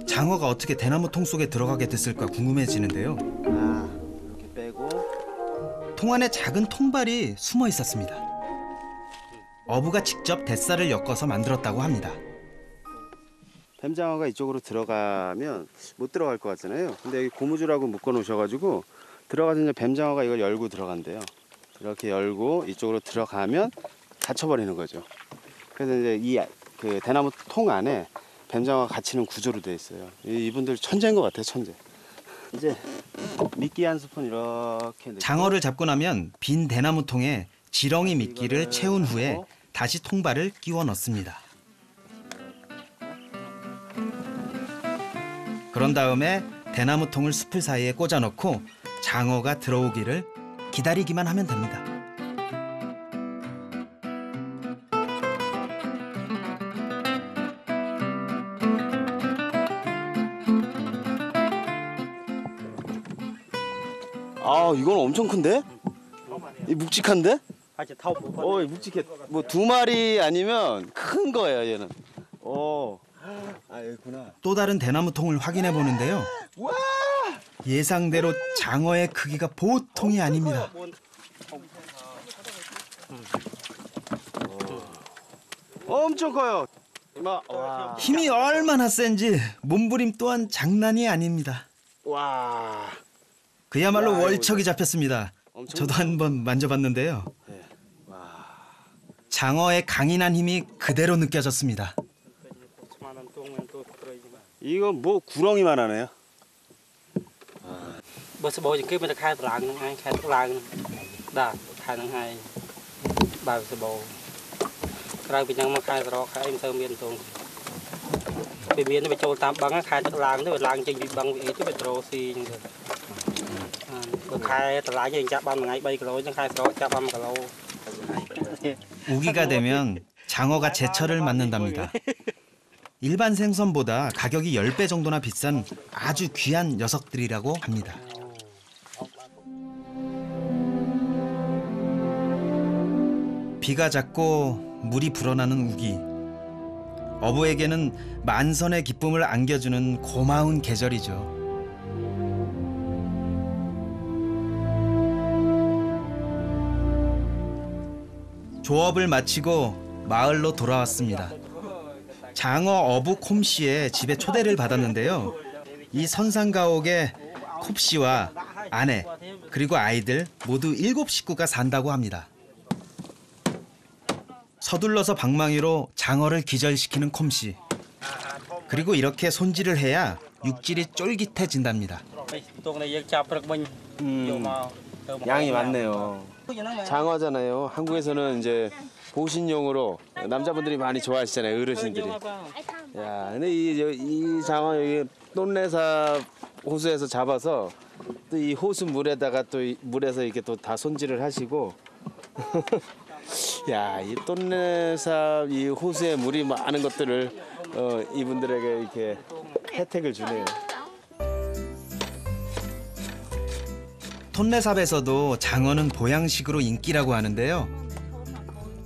장어가 어떻게 대나무 통 속에 들어가게 됐을까 궁금해지는데요. 아 이렇게 빼고 통 안에 작은 통발이 숨어 있었습니다. 어부가 직접 뱃살을 엮어서 만들었다고 합니다. 뱀장어가 이쪽으로 들어가면 못 들어갈 것 같잖아요. 근데 여기 고무줄하고 묶어 놓으셔가지고 들어가서 이제 뱀장어가 이걸 열고 들어간대요. 이렇게 열고 이쪽으로 들어가면 닫혀버리는 거죠. 그래서 이제 이 그 대나무 통 안에 뱀장어가 갇히는 구조로 되어 있어요. 이분들 천재인 것 같아요, 천재. 이제 미끼 한 스푼 이렇게 넣고 장어를 잡고 나면 빈 대나무 통에 지렁이 미끼를 채운 후에 다시 통발을 끼워 넣습니다. 그런 다음에 대나무 통을 숲을 사이에 꽂아 넣고 장어가 들어오기를 기다리기만 하면 됩니다. 아 이건 엄청 큰데? 이 묵직한데? 묵직해. 뭐 2마리 아니면 큰 거예요 얘는. 아 또 다른 대나무통을 확인해 보는데요. 예상대로 장어의 크기가 보통이 아닙니다. 엄청 커요. 와. 힘이 얼마나 센지 몸부림 또한 장난이 아닙니다. 와. 그야말로 월척이 잡혔습니다. 저도 한번 만져봤는데요. 장어의 강인한 힘이 그대로 느껴졌습니다. 이건 뭐 구렁이만 하네요. bớt bố chỉ cứ bây giờ khai làng đã khai năng hai bài bớt bố khai bây giờ mà khai rõ khai em sơ miên tuồng bị miên nó bị trôi tam bằng khai tất làng nó bị làng trên bị bằng vị chứ bị trôi xì như thế khai tất làng như chạm băm ngày bay cái chẳng khai rõ chạm băm cái lâu. 우기가 되면 장어가 제철을 맞는답니다. 일반 생선보다 가격이 10배 정도나 비싼 아주 귀한 녀석들이라고 합니다. 비가 잦고 물이 불어나는 우기. 어부에게는 만선의 기쁨을 안겨주는 고마운 계절이죠. 조업을 마치고 마을로 돌아왔습니다. 장어 어부 콤씨의 집에 초대를 받았는데요. 이 선산가옥에 콥씨와 아내 그리고 아이들 모두 7식구가 산다고 합니다. 서둘러서 방망이로 장어를 기절시키는 콤씨. 그리고 이렇게 손질을 해야 육질이 쫄깃해진답니다. 양이 많네요. 장어잖아요. 한국에서는 이제 보신용으로 남자분들이 많이 좋아하시잖아요. 어르신들이. 야, 근데 이 장어 여기 똠레사 호수에서 잡아서 또 이 호수 물에다가 또 물에서 이렇게 또 다 손질을 하시고. 야, 이 똠레사 이 호수에 물이 많은 것들을 이분들에게 이렇게 혜택을 주네요. 톤레삽에서도 장어는 보양식으로 인기라고 하는데요.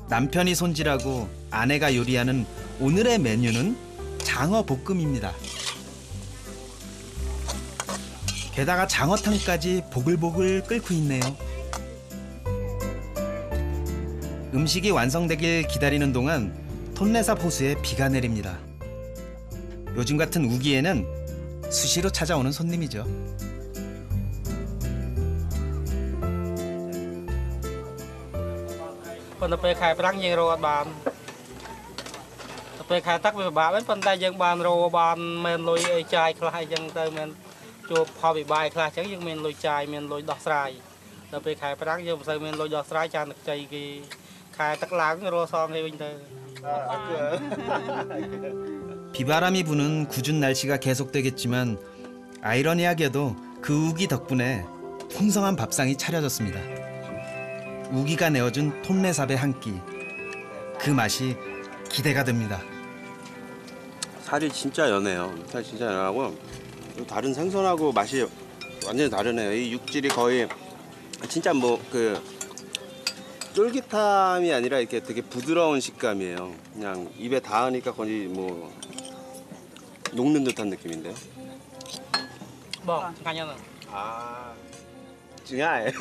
남편이 손질하고 아내가 요리하는 오늘의 메뉴는 장어 볶음입니다. 게다가 장어탕까지 보글보글 끓고 있네요. 음식이 완성되길 기다리는 동안 톤레삽 호수에 비가 내립니다. 요즘 같은 우기에는 수시로 찾아오는 손님이죠. Còn tập về khai răng nhiều rồi bạn tập về khai tắc về bà bên phần tay dân bàn rồi bàn men lôi chai khai dân tới men chụp họ bị bài khai chẳng dân men lôi chai men lôi đọt sài tập về khai răng nhiều giờ men lôi đọt sài chan được chai cái khai tắc láng rồi xong thì bình thường. 비바람이 부는 궂은 날씨가 계속되겠지만 아이러니하게도 그 우기 덕분에 풍성한 밥상이 차려졌습니다. 우기가 내어준 톤레삽의 한 끼. 그 맛이 기대가 됩니다. 살이 진짜 연해요. 살 진짜 연하고 다른 생선하고 맛이 완전히 다르네요. 이 육질이 거의 진짜 뭐 그 쫄깃함이 아니라 이렇게 되게 부드러운 식감이에요. 그냥 입에 닿으니까 거의 뭐 녹는 듯한 느낌인데요. Bỏ ngay nhau rồi. 아, 중요해.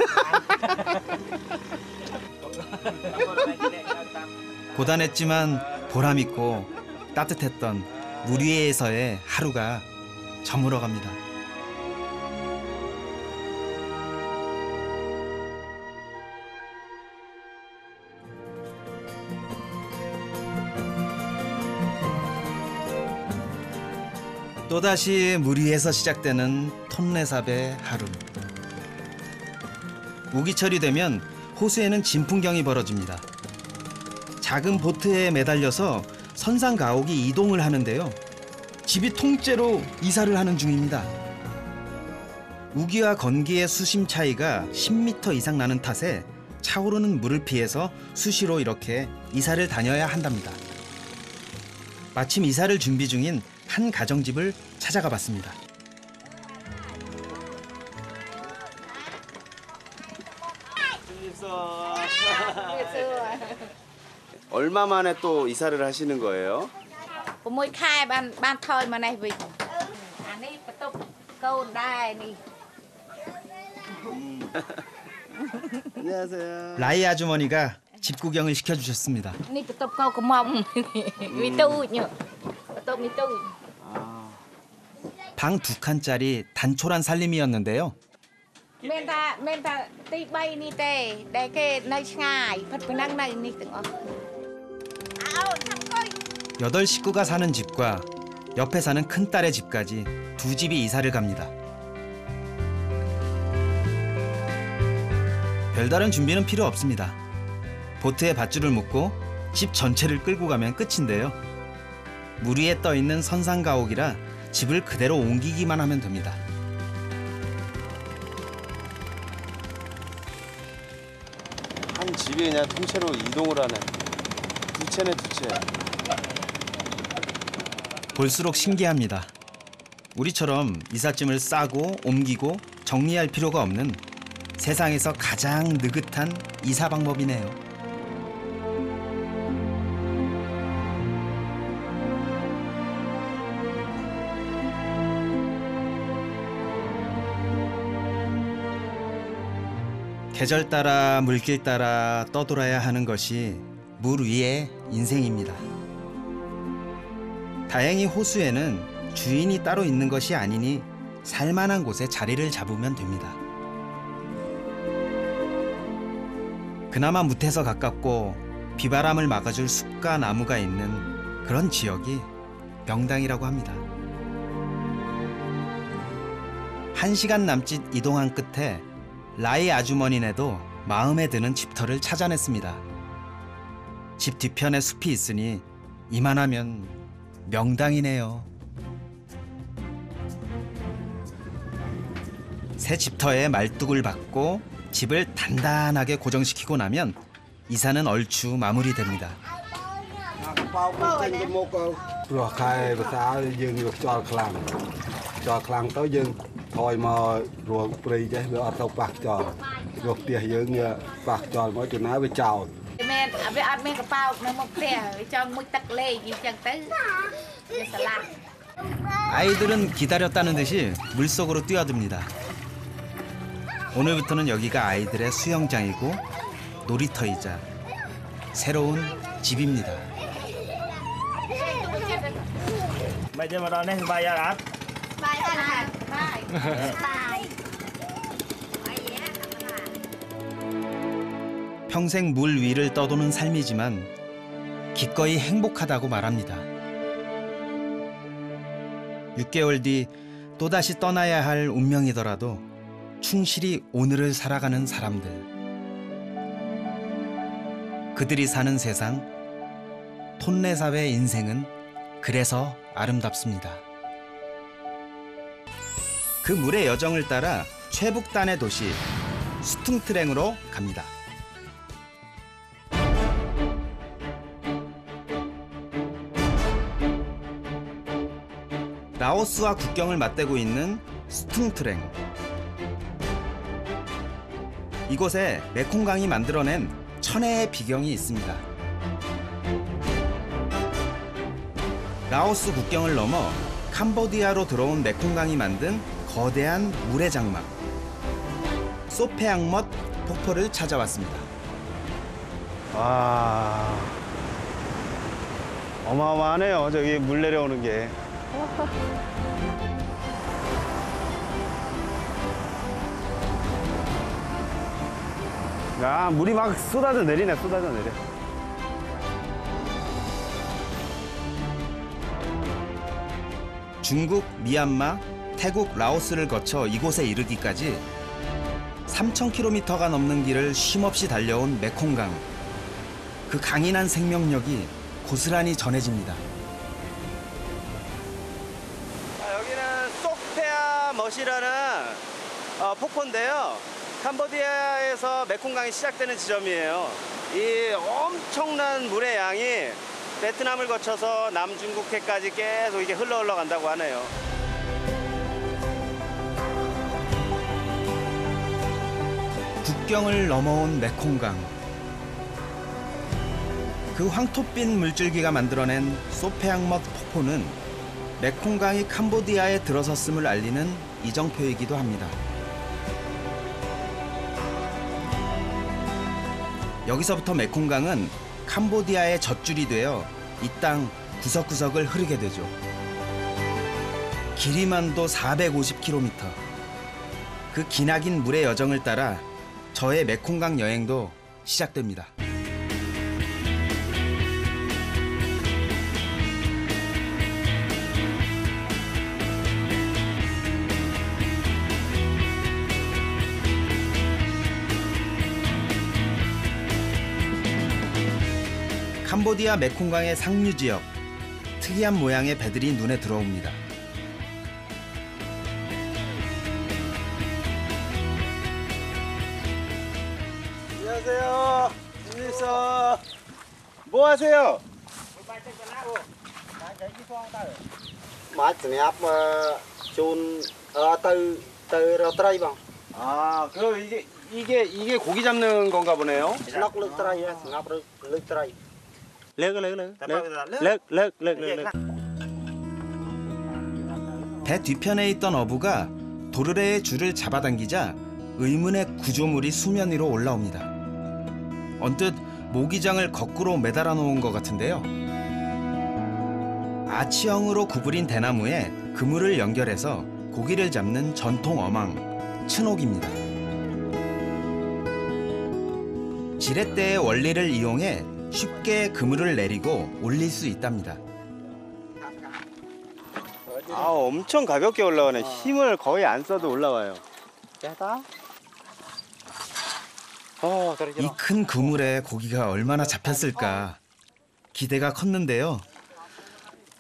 고단했지만 보람있고 따뜻했던 물 위에서의 하루가 저물어갑니다. 또다시 물 위에서 시작되는 톤레삽의 하루. 우기철이 되면 호수에는 진풍경이 벌어집니다. 작은 보트에 매달려서 선산가옥이 이동을 하는데요. 집이 통째로 이사를 하는 중입니다. 우기와 건기의 수심 차이가 10m 이상 나는 탓에 차오르는 물을 피해서 수시로 이렇게 이사를 다녀야 한답니다. 마침 이사를 준비 중인 한 가정집을 찾아가 봤습니다. 얼마 만에 또 이사를 하시는 거예요? 6 ខែបានថយមកនេះវិញអានេះបន្ទប់កូនដែរនេះ 안녕하세요. 라이 아주머니가 집 구경을 시켜주셨습니다. នេះបន្ទប់កូនកំមុំមីទូចបន្ទប់មីទូច 방 2칸짜리 단촐한 살림이었는데요. មានតែទី 3 នេះទេដែលគេនៅឆ្ងាយផិតប៉ុណ្ណឹងនៅនេះទាំងអស់អូនថាអង្គុយ 8 식구가 사는 집과 옆에 사는 큰딸의 집까지 두 집이 이사를 갑니다. 별다른 준비는 필요 없습니다. 보트에 밧줄을 묶고 집 전체를 끌고 가면 끝인데요. 물 위에 떠 있는 선상가옥이라 집을 그대로 옮기기만 하면 됩니다. 한 집이 그냥 통째로 이동을 하네. 두 채네 두 채. 볼수록 신기합니다. 우리처럼 이삿짐을 싸고 옮기고 정리할 필요가 없는 세상에서 가장 느긋한 이사 방법이네요. 계절 따라 물길 따라 떠돌아야 하는 것이 물 위의 인생입니다. 다행히 호수에는 주인이 따로 있는 것이 아니니 살만한 곳에 자리를 잡으면 됩니다. 그나마 무태서 가깝고 비바람을 막아줄 숲과 나무가 있는 그런 지역이 명당이라고 합니다. 1시간 남짓 이동한 끝에 라이 아주머니네도 마음에 드는 집터를 찾아냈습니다. 집 뒤편에 숲이 있으니 이만하면 명당이네요. 새 집터에 말뚝을 박고 집을 단단하게 고정시키고 나면 이사는 얼추 마무리됩니다. thôi mà ruộng prey chứ vừa tàu bạc trò ruộng tiền dương bạc trò mỗi chỗ nói với chào មានវាអត់មានកប៉ោកនៅមុខផ្ទះវាចង់មួយទឹកលេងអញ្ចឹងទៅវាស្រឡះ 아이들은 기다렸다는 듯이 물속으로 뛰어듭니다. 오늘부터는 여기가 아이들의 수영장이고 놀이터이자 새로운 집입니다. Bây giờ mà đón lên bay ra 평생 물 위를 떠도는 삶이지만 기꺼이 행복하다고 말합니다. 6개월 뒤 또다시 떠나야 할 운명이더라도 충실히 오늘을 살아가는 사람들. 그들이 사는 세상, 톤레삽의 인생은 그래서 아름답습니다. 그 물의 여정을 따라 최북단의 도시 수퉁트랭으로 갑니다. 라오스와 국경을 맞대고 있는 수퉁트랭. 이곳에 메콩강이 만들어낸 천혜의 비경이 있습니다. 라오스 국경을 넘어 캄보디아로 들어온 메콩강이 만든 거대한 물의 장막 소페앙멋 폭포를 찾아왔습니다. 와, 어마어마하네요. 저기 물 내려오는 게. 야, 물이 막 쏟아져 내리네, 쏟아져 내려. 중국, 미얀마, 태국, 라오스를 거쳐 이곳에 이르기까지 3,000km가 넘는 길을 쉼없이 달려온 메콩강. 그 강인한 생명력이 고스란히 전해집니다. 여기는 소페아멋이라는 폭포인데요. 캄보디아에서 메콩강이 시작되는 지점이에요. 이 엄청난 물의 양이 베트남을 거쳐서 남중국해까지 계속 이게 흘러 간다고 하네요. 국경을 넘어온 메콩강. 그 황토빛 물줄기가 만들어낸 소페앙먹 폭포는 메콩강이 캄보디아에 들어섰음을 알리는 이정표이기도 합니다. 여기서부터 메콩강은 캄보디아의 젖줄이 되어 이 땅 구석구석을 흐르게 되죠. 길이만도 450km. 그 기나긴 물의 여정을 따라 저의 메콩강 여행도 시작됩니다. 캄보디아 메콩강의 상류 지역, 특이한 모양의 배들이 눈에 들어옵니다. 안녕하세요. 김일서. 뭐 하세요? 아, 그럼 이게 고기 잡는 건가 보네요. 배 뒤편에 있던 어부가 도르래의 줄을 잡아당기자 의문의 구조물이 수면 위로 올라옵니다. 언뜻 모기장을 거꾸로 매달아 놓은 것 같은데요. 아치형으로 구부린 대나무에 그물을 연결해서 고기를 잡는 전통 어망, 춘옥입니다. 지렛대의 원리를 이용해 쉽게 그물을 내리고 올릴 수 있답니다. 아, 엄청 가볍게 올라가네. 힘을 거의 안 써도 올라와요. 이 큰 그물에 고기가 얼마나 잡혔을까 기대가 컸는데요.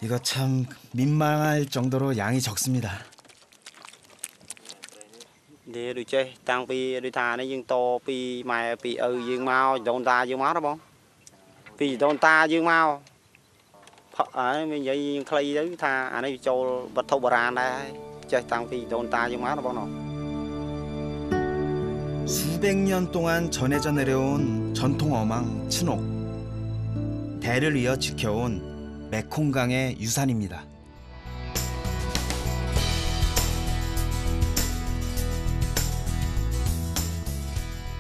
이거 참 민망할 정도로 양이 적습니다. để được chơi tăng pi đi thà nó dương to pi mày pi dương mau đồn ta dương máu đó bông pi đồn ta dương mau ở mình vậy dương clay đấy thà anh ấy cho bật thâu bờ đây chơi tăng pi đồn ta dương máu đó bông nó. 수백 년 동안 전해져 내려온 전통 어망 춘옥. 대를 이어 지켜온 메콩강의 유산입니다.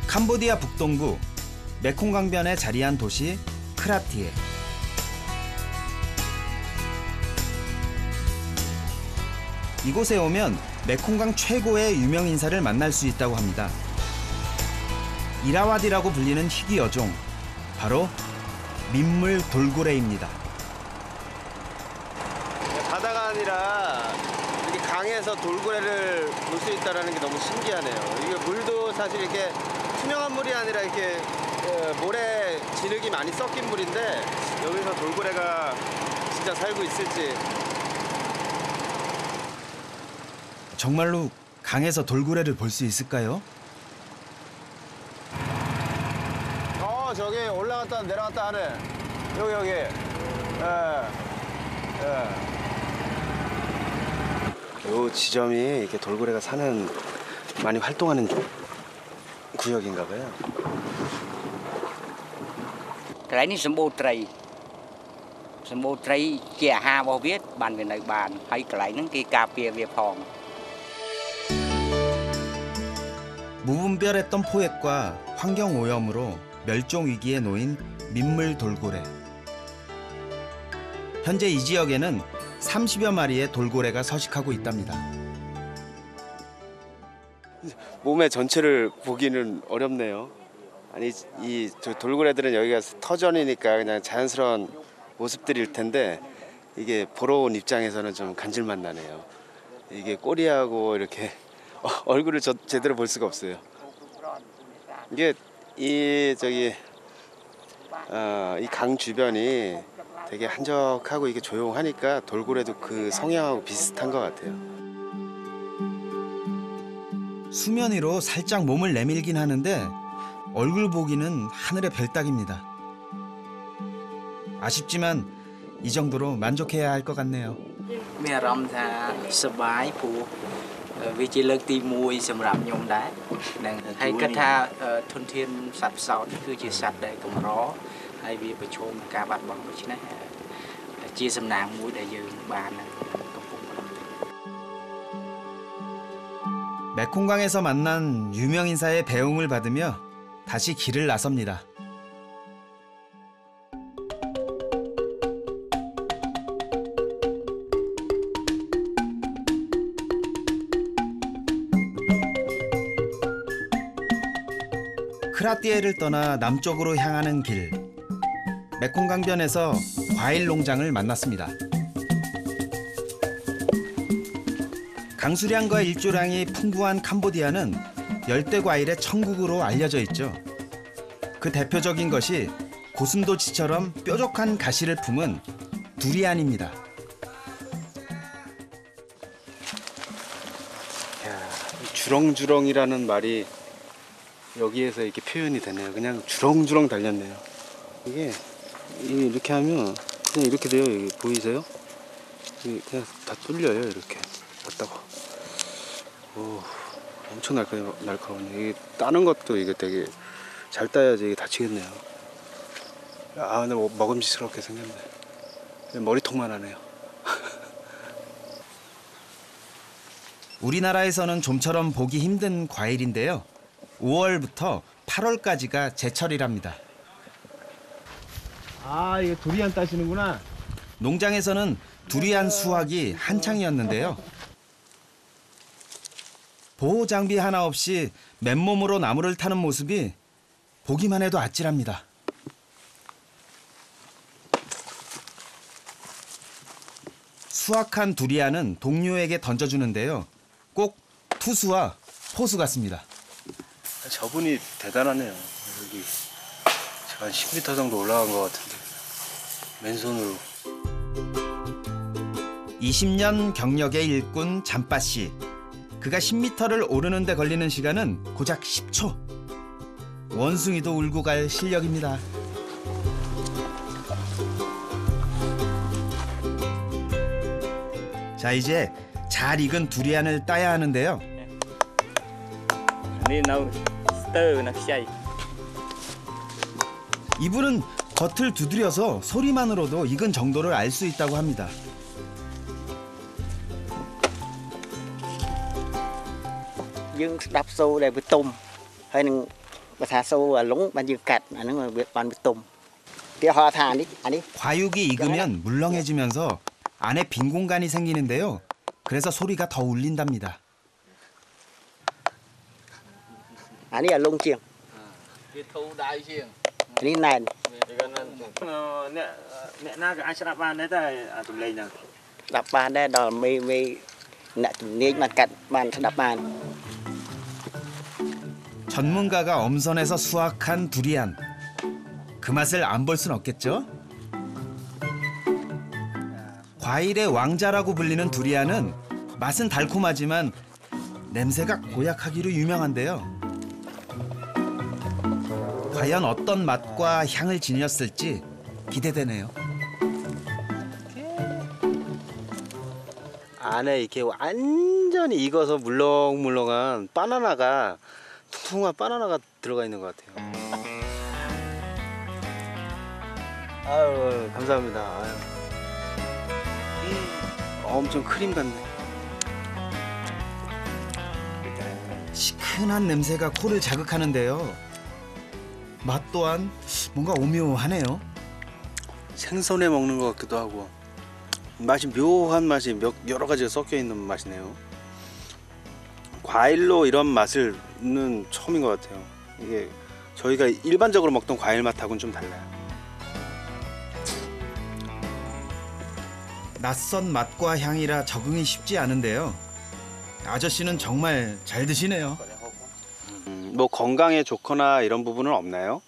캄보디아 북동부 메콩강변에 자리한 도시 크라티에. 이곳에 오면 메콩강 최고의 유명 인사를 만날 수 있다고 합니다. 이라와디라고 불리는 희귀 어종, 바로 민물 돌고래입니다. 바다가 아니라 이렇게 강에서 돌고래를 볼 수 있다는 게 너무 신기하네요. 이게 물도 사실 이렇게 투명한 물이 아니라 이렇게 모래 진흙이 많이 섞인 물인데 여기서 돌고래가 진짜 살고 있을지. 정말로 강에서 돌고래를 볼 수 있을까요? 저기 올라갔다 내려갔다 하네. 여기. 요 지점이 이렇게 돌고래가 사는 많이 활동하는 구역인가 봐요. cái đấy là sâm bồ tray chè ha bao biết bàn về nơi bàn hay cái đấy nó kia cà phê về phòng. 무분별했던 포획과 환경 오염으로 멸종 위기에 놓인 민물 돌고래. 현재 이 지역에는 30여 마리의 돌고래가 서식하고 있답니다. 몸의 전체를 보기는 어렵네요. 아니 이 돌고래들은 여기가 터전이니까 그냥 자연스러운 모습들일 텐데 이게 보러 온 입장에서는 좀 간질만 나네요. 이게 꼬리하고 이렇게 얼굴을 제대로 볼 수가 없어요. 이게 이 강 주변이 되게 한적하고 이게 조용하니까 돌고래도 그 성향하고 비슷한 것 같아요. 수면 위로 살짝 몸을 내밀긴 하는데 얼굴 보기는 하늘의 별따기입니다. 아쉽지만 이 정도로 만족해야 할 것 같네요.មានអារម្មណ៍ថាសប្បាយព្រោះវាជាលើកទី1សម្រាប់ខ្ញុំដែរហ្នឹងហើយគិតថាធនធានសត្វផ្សោតគឺជាសត្វដែលកម្រហ ហើយវាប្រឈមនឹងការបាត់បង់ដូច្នេះជាសំណាងមួយដែលយើងបានកំពុងបន្ត 메콩강에서 만난 유명 인사의 배웅을 받으며 다시 길을 나섭니다. 크라띠에를 떠나 남쪽으로 향하는 길. 메콩강변에서 과일 농장을 만났습니다. 강수량과 일조량이 풍부한 캄보디아는 열대 과일의 천국으로 알려져 있죠. 그 대표적인 것이 고슴도치처럼 뾰족한 가시를 품은 두리안입니다. 야, 주렁주렁이라는 말이 여기에서 이렇게 표현이 되네요. 그냥 주렁주렁 달렸네요. 이게 이렇게 하면 그냥 이렇게 돼요. 이게 보이세요? 이게 그냥 다 뚫려요. 이렇게 왔다가. 오, 엄청 날카로운데 이게 따는 것도 이게 되게 잘 따야지 이게 다치겠네요. 아, 근데 먹음직스럽게 생겼네. 머리통만 하네요. 우리나라에서는 좀처럼 보기 힘든 과일인데요. 5월부터 8월까지가 제철이랍니다. 아, 이게 두리안 따시는구나. 농장에서는 두리안 수확이 한창이었는데요. 보호 장비 하나 없이 맨몸으로 나무를 타는 모습이 보기만 해도 아찔합니다. 수확한 두리안은 동료에게 던져주는데요. 꼭 투수와 포수 같습니다. 저분이 대단하네요. 여기 제가 한 10m 정도 올라간 것 같은데 맨손으로. 20년 경력의 일꾼 잠빠 씨. 그가 10m를 오르는 데 걸리는 시간은 고작 10초. 원숭이도 울고 갈 실력입니다. 자, 이제 잘 익은 두리안을 따야 하는데요. 이분은 겉을 두드려서 소리만으로도 익은 정도를 알 수 있다고 합니다.យើងស្ដាប់សូរដែលវាទុំហើយនឹងបើថាសូរអាលងបានយើងកាត់អាហ្នឹងវាបានវាទុំគេហៅថាអានេះ 과육이 익으면 물렁해지면서 안에 빈 공간이 생기는데요. 그래서 소리가 더 울린답니다. អានេះអាលងជាង វាធូរដៃជាង អានេះណែន អ្នកណាក៏អាចស្ដាប់បានដែរតែអាសំឡេងហ្នឹង ស្ដាប់បានដែរដល់មេអ្នកជំនាញបានកាត់បានស្ដាប់បាន 전문가가 엄선해서 수확한 두리안. 그 맛을 안 볼 순 없겠죠? 과일의 왕자라고 불리는 두리안은 맛은 달콤하지만 냄새가 고약하기로 유명한데요. 과연 어떤 맛과 향을 지녔을지 기대되네요. 안에 이렇게 완전히 익어서 물렁물렁한 바나나가 퉁퉁한 바나나가 들어가 있는 것 같아요. 아유, 감사합니다. 아유. 엄청 크림 같네. 시큰한 냄새가 코를 자극하는데요. 맛 또한 뭔가 오묘하네요. 생선에 먹는 것 같기도 하고 맛이 묘한 맛이 여러 가지가 섞여 있는 맛이네요. 과일로 이런 맛을는 처음인 것 같아요. 이게 저희가 일반적으로 먹던 과일 맛하고는 좀 달라요. 낯선 맛과 향이라 적응이 쉽지 않은데요. 아저씨는 정말 잘 드시네요. 뭐 건강에 좋거나 이런 부분은 없나요?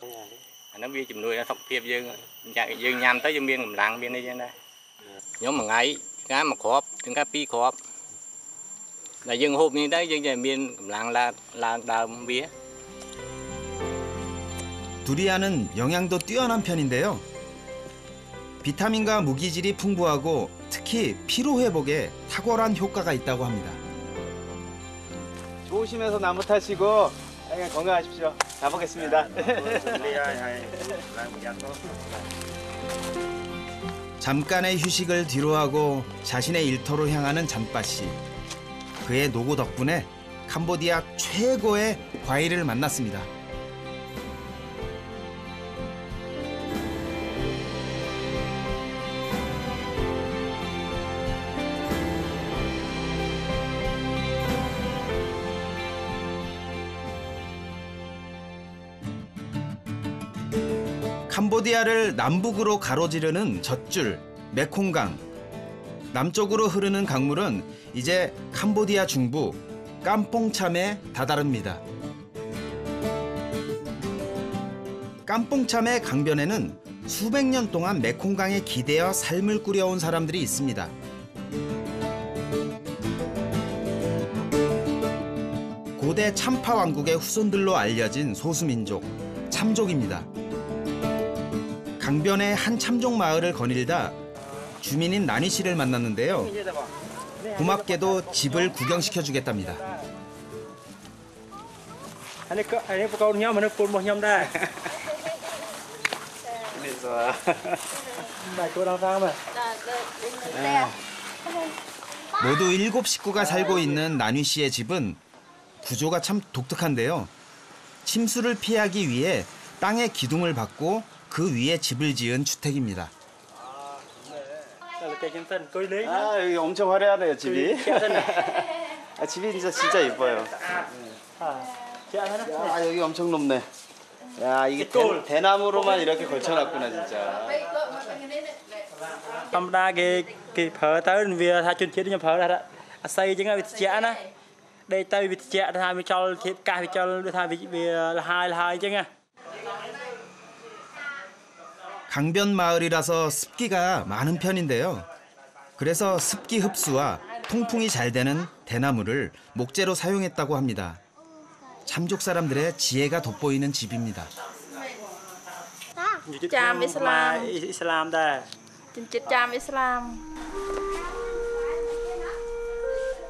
nó bị chìm nuôi nó thọc tiệp dương nhằm tới dương biên làm làng biên đây trên đây nhóm một ngày cá một khóp từng cá pi khóp là dương hộp như đấy dương về biên làm làng là đào bía. 두리안은 영양도 뛰어난 편인데요. 비타민과 무기질이 풍부하고 특히 피로 회복에 탁월한 효과가 있다고 합니다. 조심해서 나무 타시고 건강하십시오. 잘 먹겠습니다. 잠깐의 휴식을 뒤로하고 자신의 일터로 향하는 잔빠씨. 그의 노고 덕분에 캄보디아 최고의 과일을 만났습니다. 캄보디아를 남북으로 가로지르는 젖줄 메콩강. 남쪽으로 흐르는 강물은 이제 캄보디아 중부 깜뽕참에 다다릅니다. 깜뽕참의 강변에는 수백 년 동안 메콩강에 기대어 삶을 꾸려온 사람들이 있습니다. 고대 참파 왕국의 후손들로 알려진 소수민족 참족입니다. 강변의 한 참족 마을을 거닐다 주민인 나니 씨를 만났는데요. 고맙게도 집을 구경시켜 주겠답니다. 모두 7 식구가 살고 있는 나니 씨의 집은 구조가 참 독특한데요. 침수를 피하기 위해 땅에 기둥을 박고 그 위에 집을 지은 주택입니다. 아, 여기 엄청 화려하네요, 집이. 집이 진짜 예뻐요. 야, 여기 엄청 높네. 야, 이게 대나무로만 이렇게 걸쳐놨구나, 진짜. 강변 마을이라서 습기가 많은 편인데요. 그래서 습기 흡수와 통풍이 잘 되는 대나무를 목재로 사용했다고 합니다. 참족 사람들의 지혜가 돋보이는 집입니다. 짬 이슬람. 진짜 짬 이슬람.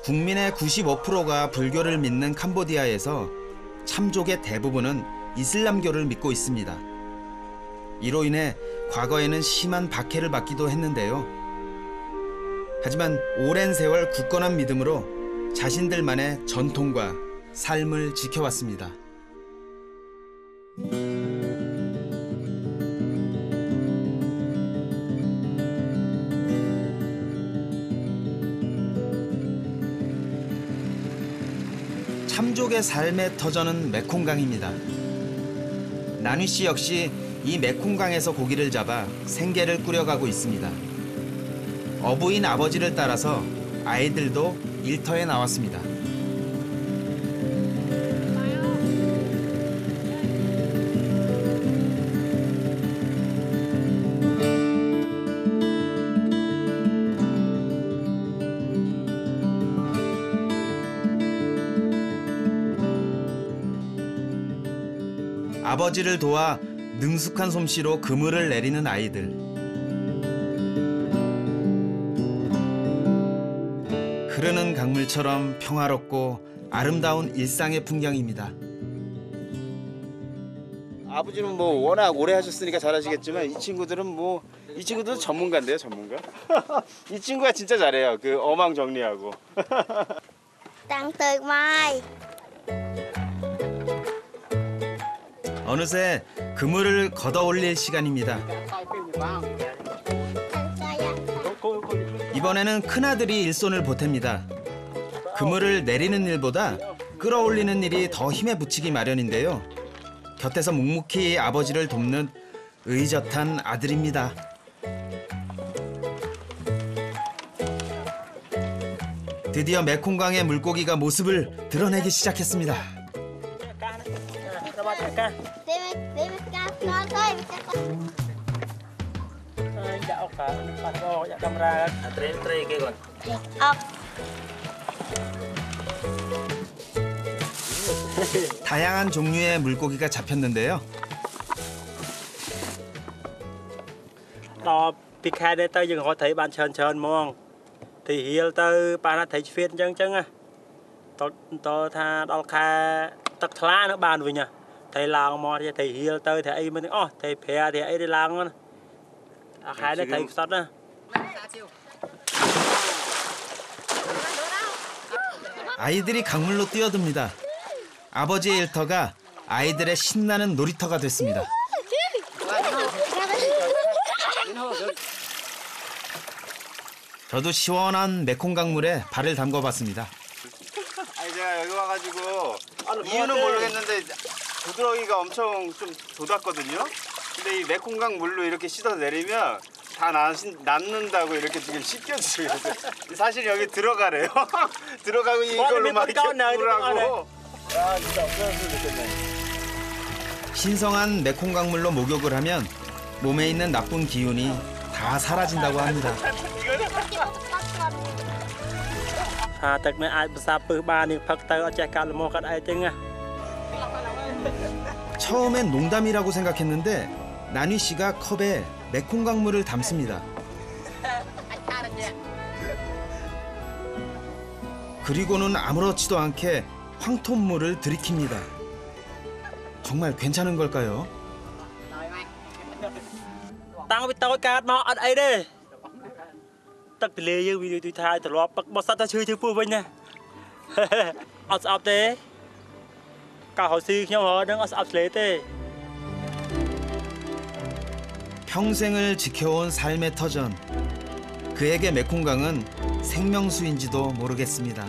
국민의 95%가 불교를 믿는 캄보디아에서 참족의 대부분은 이슬람교를 믿고 있습니다. 이로 인해 과거에는 심한 박해를 받기도 했는데요. 하지만 오랜 세월 굳건한 믿음으로 자신들만의 전통과 삶을 지켜왔습니다. 참족의 삶의 터전은 메콩강입니다. 나니 씨 역시 이 메콩강에서 고기를 잡아 생계를 꾸려가고 있습니다. 어부인 아버지를 따라서 아이들도 일터에 나왔습니다. 아버지를 도와 능숙한 솜씨로 그물을 내리는 아이들. 흐르는 강물처럼 평화롭고 아름다운 일상의 풍경입니다. 아버지는 뭐 워낙 오래 하셨으니까 잘하시겠지만 이 친구들도 전문가인데요, 전문가. 이 친구가 진짜 잘해요. 그 어망 정리하고. 땅떡 마이. 어느새 그물을 걷어 올릴 시간입니다. 이번에는 큰아들이 일손을 보탭니다. 그물을 내리는 일보다 끌어올리는 일이 더 힘에 부치기 마련인데요. 곁에서 묵묵히 아버지를 돕는 의젓한 아들입니다. 드디어 메콩강의 물고기가 모습을 드러내기 시작했습니다. 다양한 종류의 물고기가 잡혔는데요.ពីខែនេះទៅយើងរត់ត្រីបានច្រើនហ្មងទីហៀលទៅបានត្រីឆ្វៀតអញ្ចឹង tao tha đo kha tắc lá nó bàn với nhá thầy làng mò thì thầy hiền tới thầy ấy mới thầy phè thì ấy đi làng nữa khai đấy thầy sót đó. 아이들이 강물로 뛰어듭니다. 아버지의 일터가 아이들의 신나는 놀이터가 됐습니다. 저도 시원한 메콩강물에 발을 담궈봤습니다. 아니 제가 여기 와가지고 이유는 모르겠는데 부드러기가 엄청 좀 돋았거든요. 근데 이 메콩강 물로 이렇게 씻어 내리면 다 낫는다고 이렇게 지금 씻겨주세요. 사실 여기 들어가래요. 들어가고 이걸로 막 이렇게 물하고. 아 진짜 없어졌으면 좋겠네. 신성한 메콩강물로 목욕을 하면 몸에 있는 나쁜 기운이 다 사라진다고 합니다. 처음엔 농담이라고 생각했는데 나뉘 씨가 컵에 메콩강물을 담습니다. 그리고는 아무렇지도 않게 황토물을 들이킵니다. 정말 괜찮은 걸까요? Tăng với tao cá nó ăn ấy đây. Tất bị lê dương video tôi thay từ lo bắt sát ta chơi pua bên nha. Ở sập thế. Cả họ sư nhau họ đang ở sập lê thế. 평생을 지켜온 삶의 터전. 그에게 메콩강은 생명수인지도 모르겠습니다.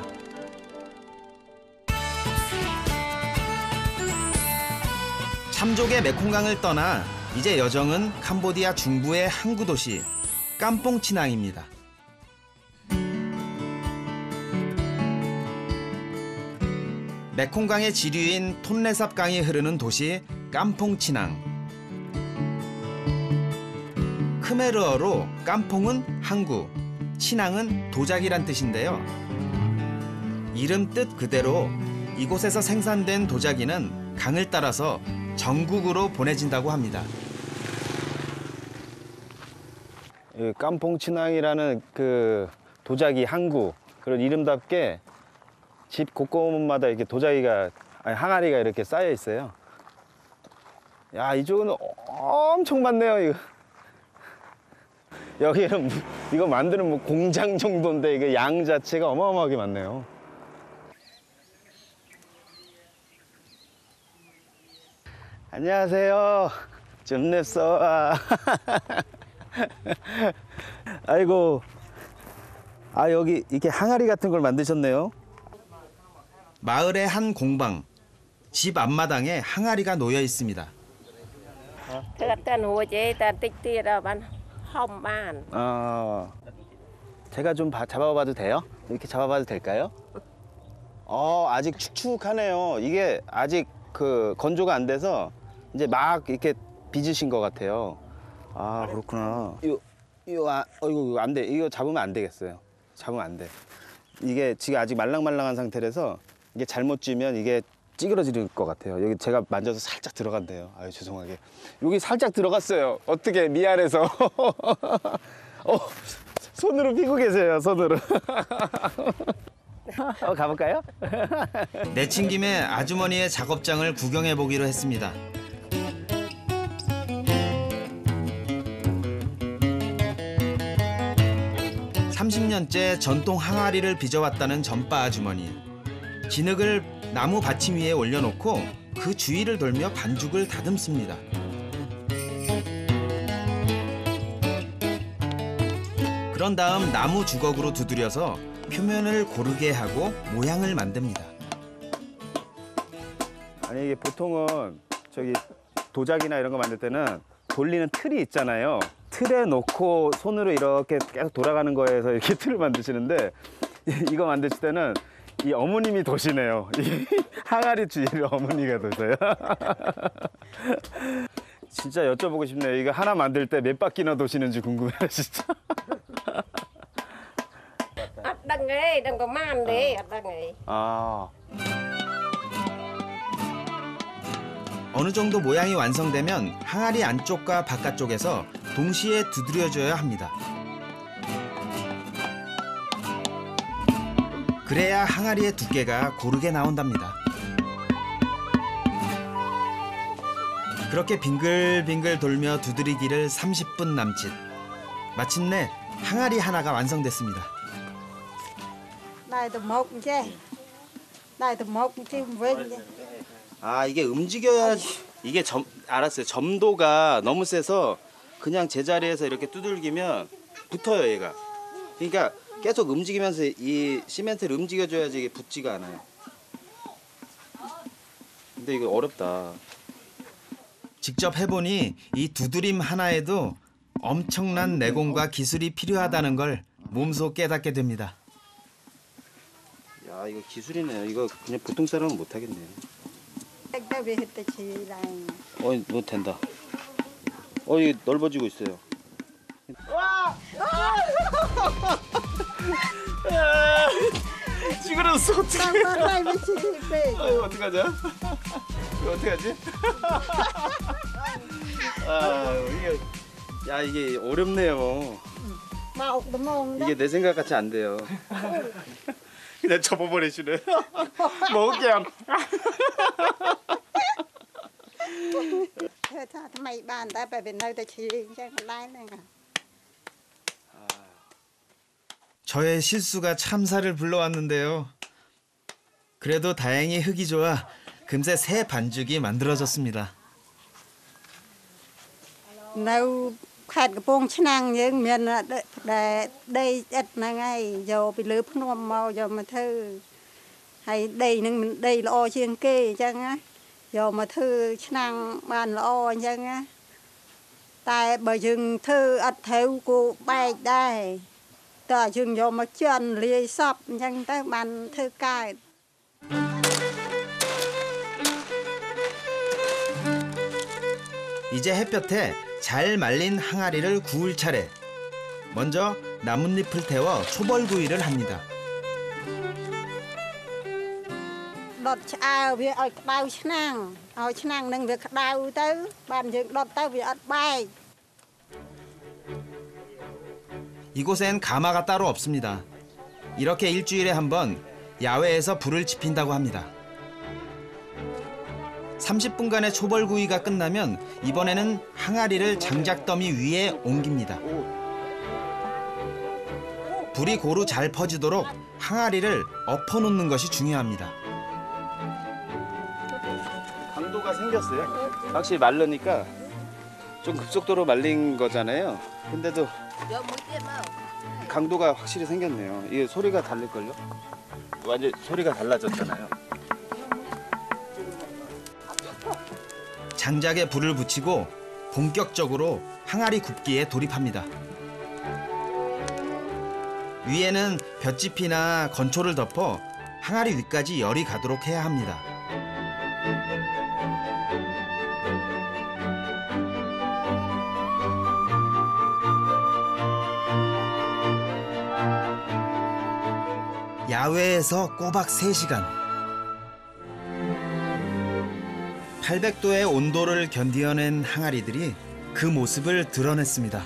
참족의 메콩강을 떠나 이제 여정은 캄보디아 중부의 항구 도시 깜퐁치낭입니다. 메콩강의 지류인 톤레삽강이 흐르는 도시 깜퐁치낭. 크메르어로 깜퐁은 항구, 치낭은 도자기란 뜻인데요. 이름 뜻 그대로 이곳에서 생산된 도자기는 강을 따라서 전국으로 보내진다고 합니다. 깜퐁치낭이라는 그 도자기 항구 그런 이름답게 집 곳곳마다 이렇게 도자기가 항아리가 이렇게 쌓여 있어요. 야 이쪽은 엄청 많네요. 이거. 여기는 이거 만드는 뭐 공장 정도인데 이게 양 자체가 어마어마하게 많네요. 안녕하세요. 좀 냈어. 아이고. 아 여기 이렇게 항아리 같은 걸 만드셨네요. 마을의 한 공방. 집 앞마당에 항아리가 놓여 있습니다. 제가 좀 잡아봐도 돼요? 이렇게 잡아봐도 될까요? 아직 축축하네요. 이게 아직 그 건조가 안 돼서 이제 막 이렇게 빚으신 것 같아요. 아 그렇구나. 이거 안 돼. 이거 잡으면 안 되겠어요. 잡으면 안 돼. 이게 지금 아직 말랑말랑한 상태라서 이게 잘못 쥐면 이게 찌그러질 것 같아요. 여기 제가 만져서 살짝 들어간대요. 아유 죄송하게. 여기 살짝 들어갔어요. 어떻게 미안해서. 손으로 피고 계세요. 손으로. 가볼까요? 내친 김에 아주머니의 작업장을 구경해 보기로 했습니다. (30년째) 전통 항아리를 빚어왔다는 전빠 아주머니. 진흙을 나무 받침 위에 올려놓고 그 주위를 돌며 반죽을 다듬습니다. 그런 다음 나무 주걱으로 두드려서 표면을 고르게 하고 모양을 만듭니다. 아니 이게 보통은 저기 도자기나 이런 거 만들 때는 돌리는 틀이 있잖아요. 틀에 놓고 손으로 이렇게 계속 돌아가는 거에서 이렇게 틀을 만드시는데 이거 만드실 때는 이 어머님이 도시네요. 이 항아리 주위를 어머니가 도셔요. 진짜 여쭤보고 싶네요. 이거 하나 만들 때 몇 바퀴나 도시는지 궁금해요, 진짜. 어느 정도 모양이 완성되면 항아리 안쪽과 바깥쪽에서 동시에 두드려줘야 합니다. 그래야 항아리의 두께가 고르게 나온답니다. 그렇게 빙글빙글 돌며 두드리기를 30분 남짓. 마침내 항아리 하나가 완성됐습니다. 아, 이게 움직여야 이게 알았어요. 점도가 너무 세서 그냥 제자리에서 이렇게 두들기면 붙어요, 얘가. 그러니까 계속 움직이면서 이 시멘트를 움직여줘야지 이게 붙지가 않아요. 근데 이거 어렵다. 직접 해보니 이 두드림 하나에도 엄청난 내공과 기술이 필요하다는 걸 몸소 깨닫게 됩니다. 야, 이거 기술이네요. 이거 그냥 보통 사람은 못 하겠네요. 뭐 된다. 이게 넓어지고 있어요. 찌그러졌어. 어떡해. 이거 어떡하지? 이거 어떡하지? 이게 어렵네요. 이게 내 생각 같이 안 돼요. 그냥 접어버리시네. 먹을게요. 저의 실수가 참사를 불러왔는데요. 그래도 다행히 흙이 좋아 금세 새 반죽이 만들어졌습니다. Nấu khát cái bông chanh nhưng miền để đây ít năng ấy giờ bị lướt nó màu giờ mà thư hay đây nhưng đây là o chiên kê chăng á giờ mà thư chanh bàn là o chăng á tại bởi chừng thư ít theo cô bay đây tại chừng giờ mà chân lìa sập chăng tới bàn thư cài. 이제 햇볕에 잘 말린 항아리를 구울 차례. 먼저 나뭇잎을 태워 초벌구이를 합니다. đọt ao vì ở đau chăng nâng việc đau tới bàn dựng đọt tới vì ở bay. 이곳엔 가마가 따로 없습니다. 이렇게 일주일에 한 번 야외에서 불을 지핀다고 합니다. 30분간의 초벌구이가 끝나면 이번에는 항아리를 장작더미 위에 옮깁니다. 불이 고루 잘 퍼지도록 항아리를 엎어놓는 것이 중요합니다. 강도가 생겼어요. 확실히 마르니까 좀 급속도로 말린 거잖아요. 근데도 강도가 확실히 생겼네요. 이게 소리가 다를걸요? 완전 소리가 달라졌잖아요. 장작에 불을 붙이고 본격적으로 항아리 굽기에 돌입합니다. 위에는 볏짚이나 건초를 덮어 항아리 위까지 열이 가도록 해야 합니다. 야외에서 꼬박 3시간. 800도의 온도를 견디어낸 항아리들이 그 모습을 드러냈습니다.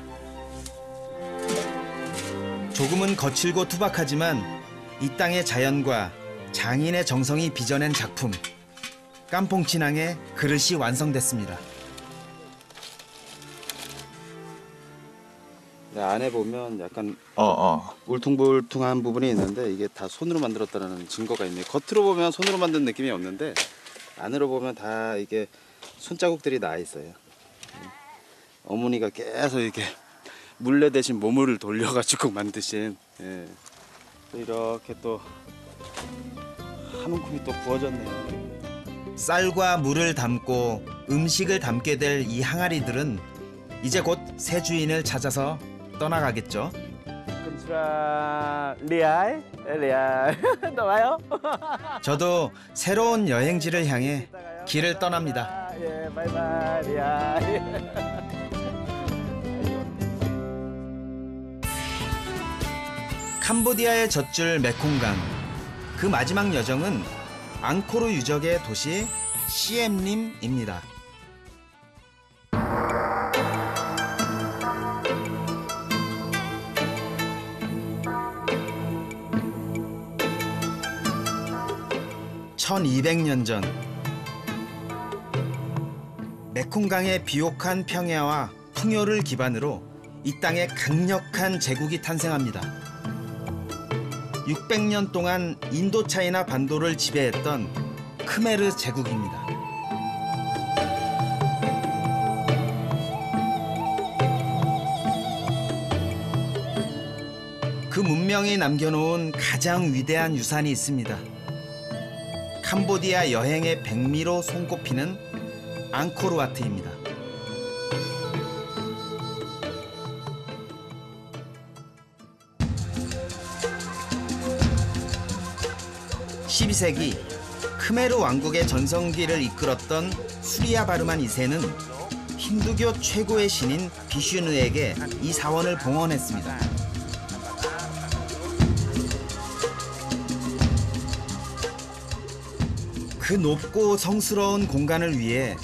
조금은 거칠고 투박하지만 이 땅의 자연과 장인의 정성이 빚어낸 작품. 깐퐁치낭의 그릇이 완성됐습니다. 네, 안에 보면 약간 울퉁불퉁한 부분이 있는데 이게 다 손으로 만들었다는 증거가 있네요. 겉으로 보면 손으로 만든 느낌이 없는데 안으로 보면 다 이게 손자국들이 나 있어요. 어머니가 계속 이렇게 물레 대신 몸을 돌려가지고 만드신. 예. 또 이렇게 또 한 움큼이 또 구워졌네요. 쌀과 물을 담고 음식을 담게 될 이 항아리들은 이제 곧 새 주인을 찾아서 떠나가겠죠. 저도 새로운 여행지를 향해 길을 떠납니다. 캄보디아의 젖줄 메콩강. 그 마지막 여정은 앙코르 유적의 도시 시엠림입니다. 1200년 전 메콩강의 비옥한 평야와 풍요를 기반으로 이 땅에 강력한 제국이 탄생합니다. 600년 동안 인도차이나 반도를 지배했던 크메르 제국입니다. 그 문명이 남겨놓은 가장 위대한 유산이 있습니다. 캄보디아 여행의 백미로 손꼽히는 앙코르와트입니다. 12세기 크메르 왕국의 전성기를 이끌었던 수리야바르만 2세는 힌두교 최고의 신인 비슈누에게 이 사원을 봉헌했습니다. 그 높고 성스러운 공간을 위해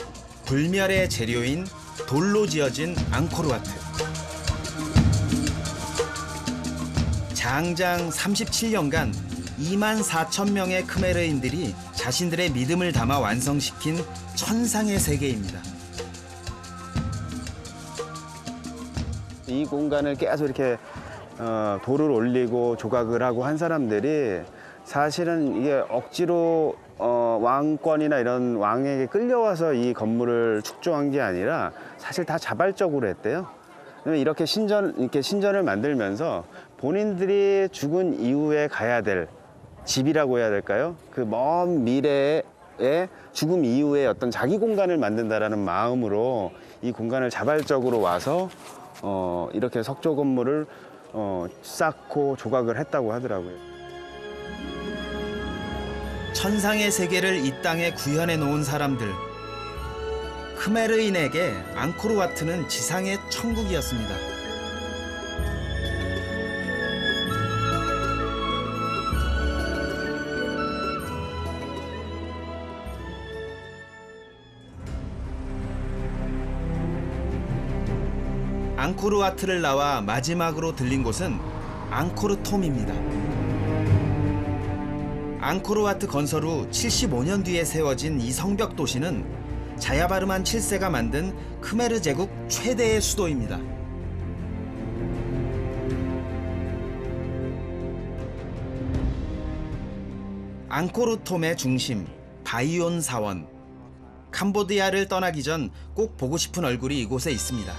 불멸의 재료인 돌로 지어진 앙코르와트. 장장 37년간 24,000명의 크메르인들이 자신들의 믿음을 담아 완성시킨 천상의 세계입니다. 이 공간을 계속 이렇게 돌을 올리고 조각을 하고 한 사람들이 사실은 이게 억지로 왕권이나 이런 왕에게 끌려와서 이 건물을 축조한 게 아니라 사실 다 자발적으로 했대요. 이렇게 신전을 만들면서 본인들이 죽은 이후에 가야 될 집이라고 해야 될까요? 그 먼 미래에 죽음 이후에 어떤 자기 공간을 만든다라는 마음으로 이 공간을 자발적으로 와서 이렇게 석조 건물을 쌓고 조각을 했다고 하더라고요. 천상의 세계를 이 땅에 구현해 놓은 사람들. 크메르인에게 앙코르와트는 지상의 천국이었습니다. 앙코르와트를 나와 마지막으로 들린 곳은 앙코르톰입니다. 앙코르와트 건설 후 75년 뒤에 세워진 이 성벽 도시는 자야바르만 7세가 만든 크메르 제국 최대의 수도입니다. 앙코르톰의 중심 바이온 사원. 캄보디아를 떠나기 전 꼭 보고 싶은 얼굴이 이곳에 있습니다.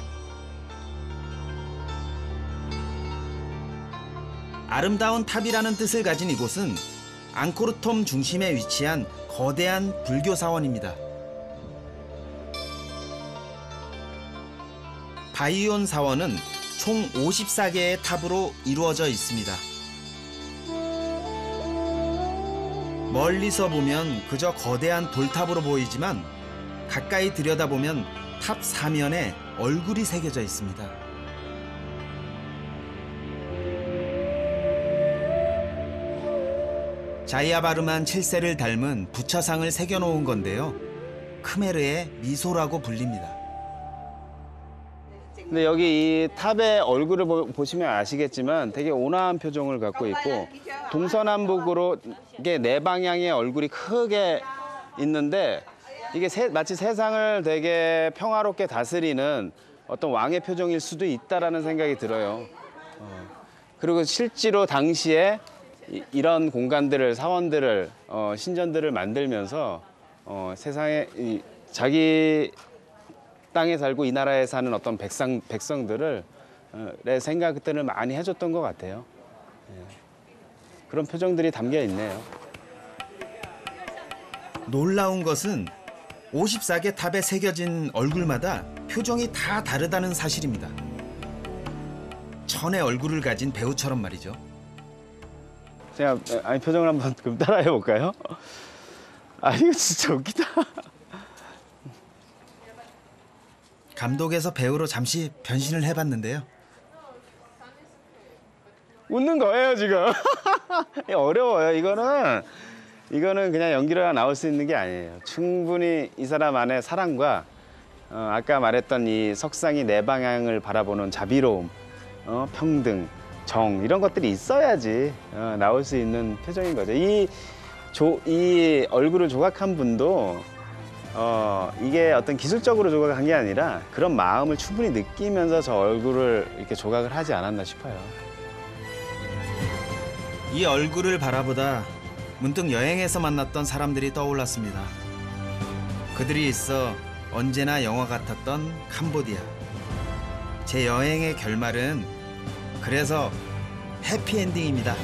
아름다운 탑이라는 뜻을 가진 이곳은 앙코르톰 중심에 위치한 거대한 불교 사원입니다. 바이온 사원은 총 54개의 탑으로 이루어져 있습니다. 멀리서 보면 그저 거대한 돌탑으로 보이지만 가까이 들여다보면 탑 사면에 얼굴이 새겨져 있습니다. 자야바르만 7세를 닮은 부처상을 새겨놓은 건데요. 크메르의 미소라고 불립니다. 근데 여기 이 탑의 얼굴을 보시면 아시겠지만 되게 온화한 표정을 갖고 있고 동서남북으로 이게 네 방향의 얼굴이 크게 있는데 이게 마치 세상을 되게 평화롭게 다스리는 어떤 왕의 표정일 수도 있다라는 생각이 들어요. 그리고 실제로 당시에 이런 공간들을 사원들을 신전들을 만들면서 세상에 자기 땅에 살고 이 나라에 사는 어떤 백성들을 생각들을 많이 해줬던 것 같아요. 그런 표정들이 담겨 있네요. 놀라운 것은 54개 탑에 새겨진 얼굴마다 표정이 다 다르다는 사실입니다. 천의 얼굴을 가진 배우처럼 말이죠. 제가 표정을 한번 그럼 따라해 볼까요? 이거 진짜 웃기다. 감독에서 배우로 잠시 변신을 해봤는데요. 웃는 거예요 지금. 어려워요. 이거는 그냥 연기로 나올 수 있는 게 아니에요. 충분히 이 사람 안에 사랑과 아까 말했던 이 석상이 네 방향을 바라보는 자비로움, 평등, 정 이런 것들이 있어야지 나올 수 있는 표정인 거죠. 이 이 얼굴을 조각한 분도 이게 어떤 기술적으로 조각한 게 아니라 그런 마음을 충분히 느끼면서 저 얼굴을 이렇게 조각을 하지 않았나 싶어요. 이 얼굴을 바라보다 문득 여행에서 만났던 사람들이 떠올랐습니다. 그들이 있어 언제나 영화 같았던 캄보디아. 제 여행의 결말은 그래서 해피엔딩입니다.